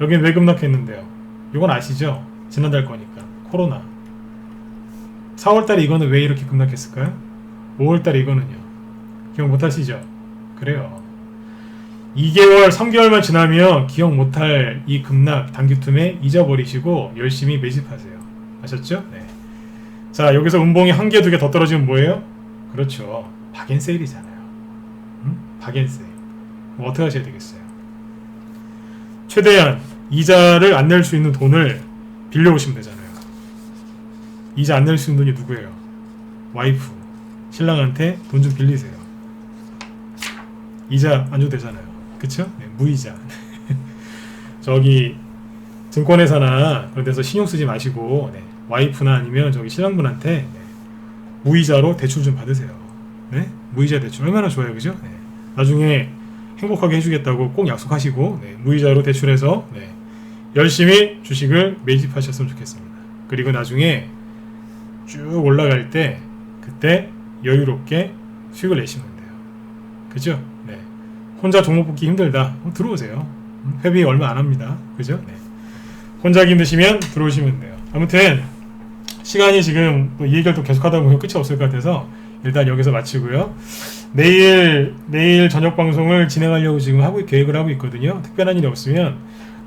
Speaker 1: 여긴 왜 급락했는데요? 이건 아시죠? 지난달 거니까. 코로나. 4월달에 이거는 왜 이렇게 급락했을까요? 5월달에 이거는요. 기억 못하시죠? 그래요. 2개월, 3개월만 지나면 기억 못할 이 급락 단기tum에 잊어버리시고 열심히 매집하세요. 아셨죠? 네. 자, 여기서 음봉이 한 개, 두 개 더 떨어지면 뭐예요? 그렇죠. 박앤세일이잖아요. 응? 박앤세일. 뭐 어떻게 하셔야 되겠어요? 최대한 이자를 안 낼 수 있는 돈을 빌려오시면 되잖아요. 이자 안 낼 수 있는 돈이 누구예요? 와이프. 신랑한테 돈 좀 빌리세요. 이자 안 줘도 되잖아요. 그쵸? 네, 무이자. 저기 증권회사나 그런 데서 신용 쓰지 마시고 네, 와이프나 아니면 저기 신랑분한테 네, 무이자로 대출 좀 받으세요. 네? 무이자 대출 얼마나 좋아요, 그죠? 네. 나중에 행복하게 해주겠다고 꼭 약속하시고 네, 무이자로 대출해서 네, 열심히 주식을 매집하셨으면 좋겠습니다. 그리고 나중에 쭉 올라갈 때 그때 여유롭게 수익을 내시면 돼요. 그죠? 네. 혼자 종목 뽑기 힘들다. 들어오세요. 회비 얼마 안 합니다. 그죠? 네. 혼자 하기 힘드시면 들어오시면 돼요. 아무튼 시간이 지금 이 얘기를 또 계속 하다 보면 끝이 없을 것 같아서 일단 여기서 마치고요. 내일 저녁 방송을 진행하려고 지금 계획을 하고 있거든요. 특별한 일이 없으면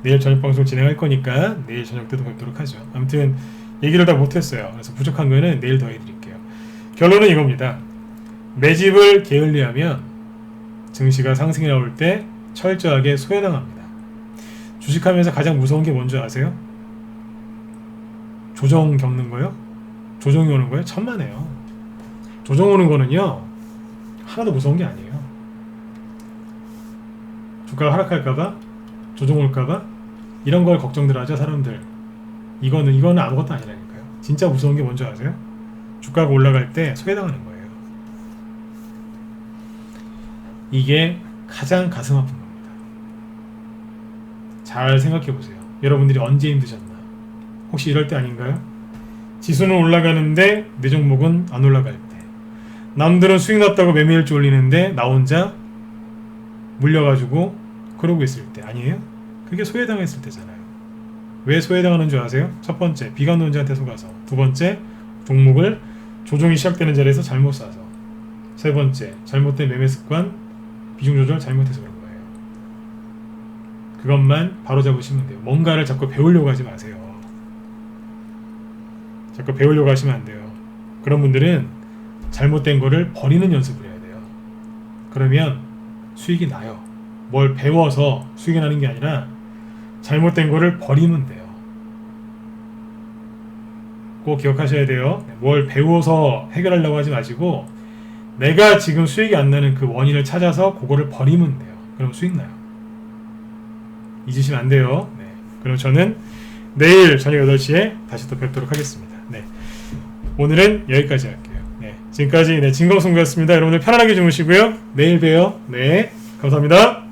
Speaker 1: 내일 저녁 방송 진행할 거니까 내일 저녁 때도 뵙도록 하죠. 아무튼 얘기를 다 못했어요. 그래서 부족한 거는 내일 더 해드릴게요. 결론은 이겁니다. 매집을 게을리하면 증시가 상승이 나올 때 철저하게 소외당합니다. 주식하면서 가장 무서운 게 뭔지 아세요? 조정 겪는 거요? 조정이 오는 거요? 천만에요. 조정 오는 거는요 하나도 무서운 게 아니에요. 주가가 하락할까봐, 조정 올까봐 이런 걸 걱정들 하죠 사람들. 이거는 아무것도 아니라니까요. 진짜 무서운 게 뭔지 아세요? 주가가 올라갈 때 소외당하는 거예요. 이게 가장 가슴 아픈 겁니다. 잘 생각해 보세요. 여러분들이 언제 힘드셨나? 혹시 이럴 때 아닌가요? 지수는 올라가는데 내 종목은 안 올라갈 때, 남들은 수익 났다고 매매일주 올리는데 나 혼자 물려가지고 그러고 있을 때 아니에요? 그게 소외당했을 때잖아요. 왜 소외당하는 줄 아세요? 첫 번째, 비관론자한테 속아서. 두 번째, 종목을 조정이 시작되는 자리에서 잘못 사서. 세 번째, 잘못된 매매 습관, 비중 조절 잘못해서 그런 거예요. 그것만 바로 잡으시면 돼요. 뭔가를 자꾸 배우려고 하지 마세요. 자꾸 배우려고 하시면 안 돼요. 그런 분들은 잘못된 거를 버리는 연습을 해야 돼요. 그러면 수익이 나요. 뭘 배워서 수익이 나는 게 아니라 잘못된 거를 버리면 돼요. 꼭 기억하셔야 돼요. 뭘 배워서 해결하려고 하지 마시고 내가 지금 수익이 안 나는 그 원인을 찾아서 그거를 버리면 돼요. 그럼 수익 나요. 잊으시면 안 돼요. 네. 그럼 저는 내일 저녁 8시에 다시 또 뵙도록 하겠습니다. 네. 오늘은 여기까지 할게요. 네. 지금까지 진검승부였습니다. 여러분들 편안하게 주무시고요. 내일 봬요. 네. 감사합니다.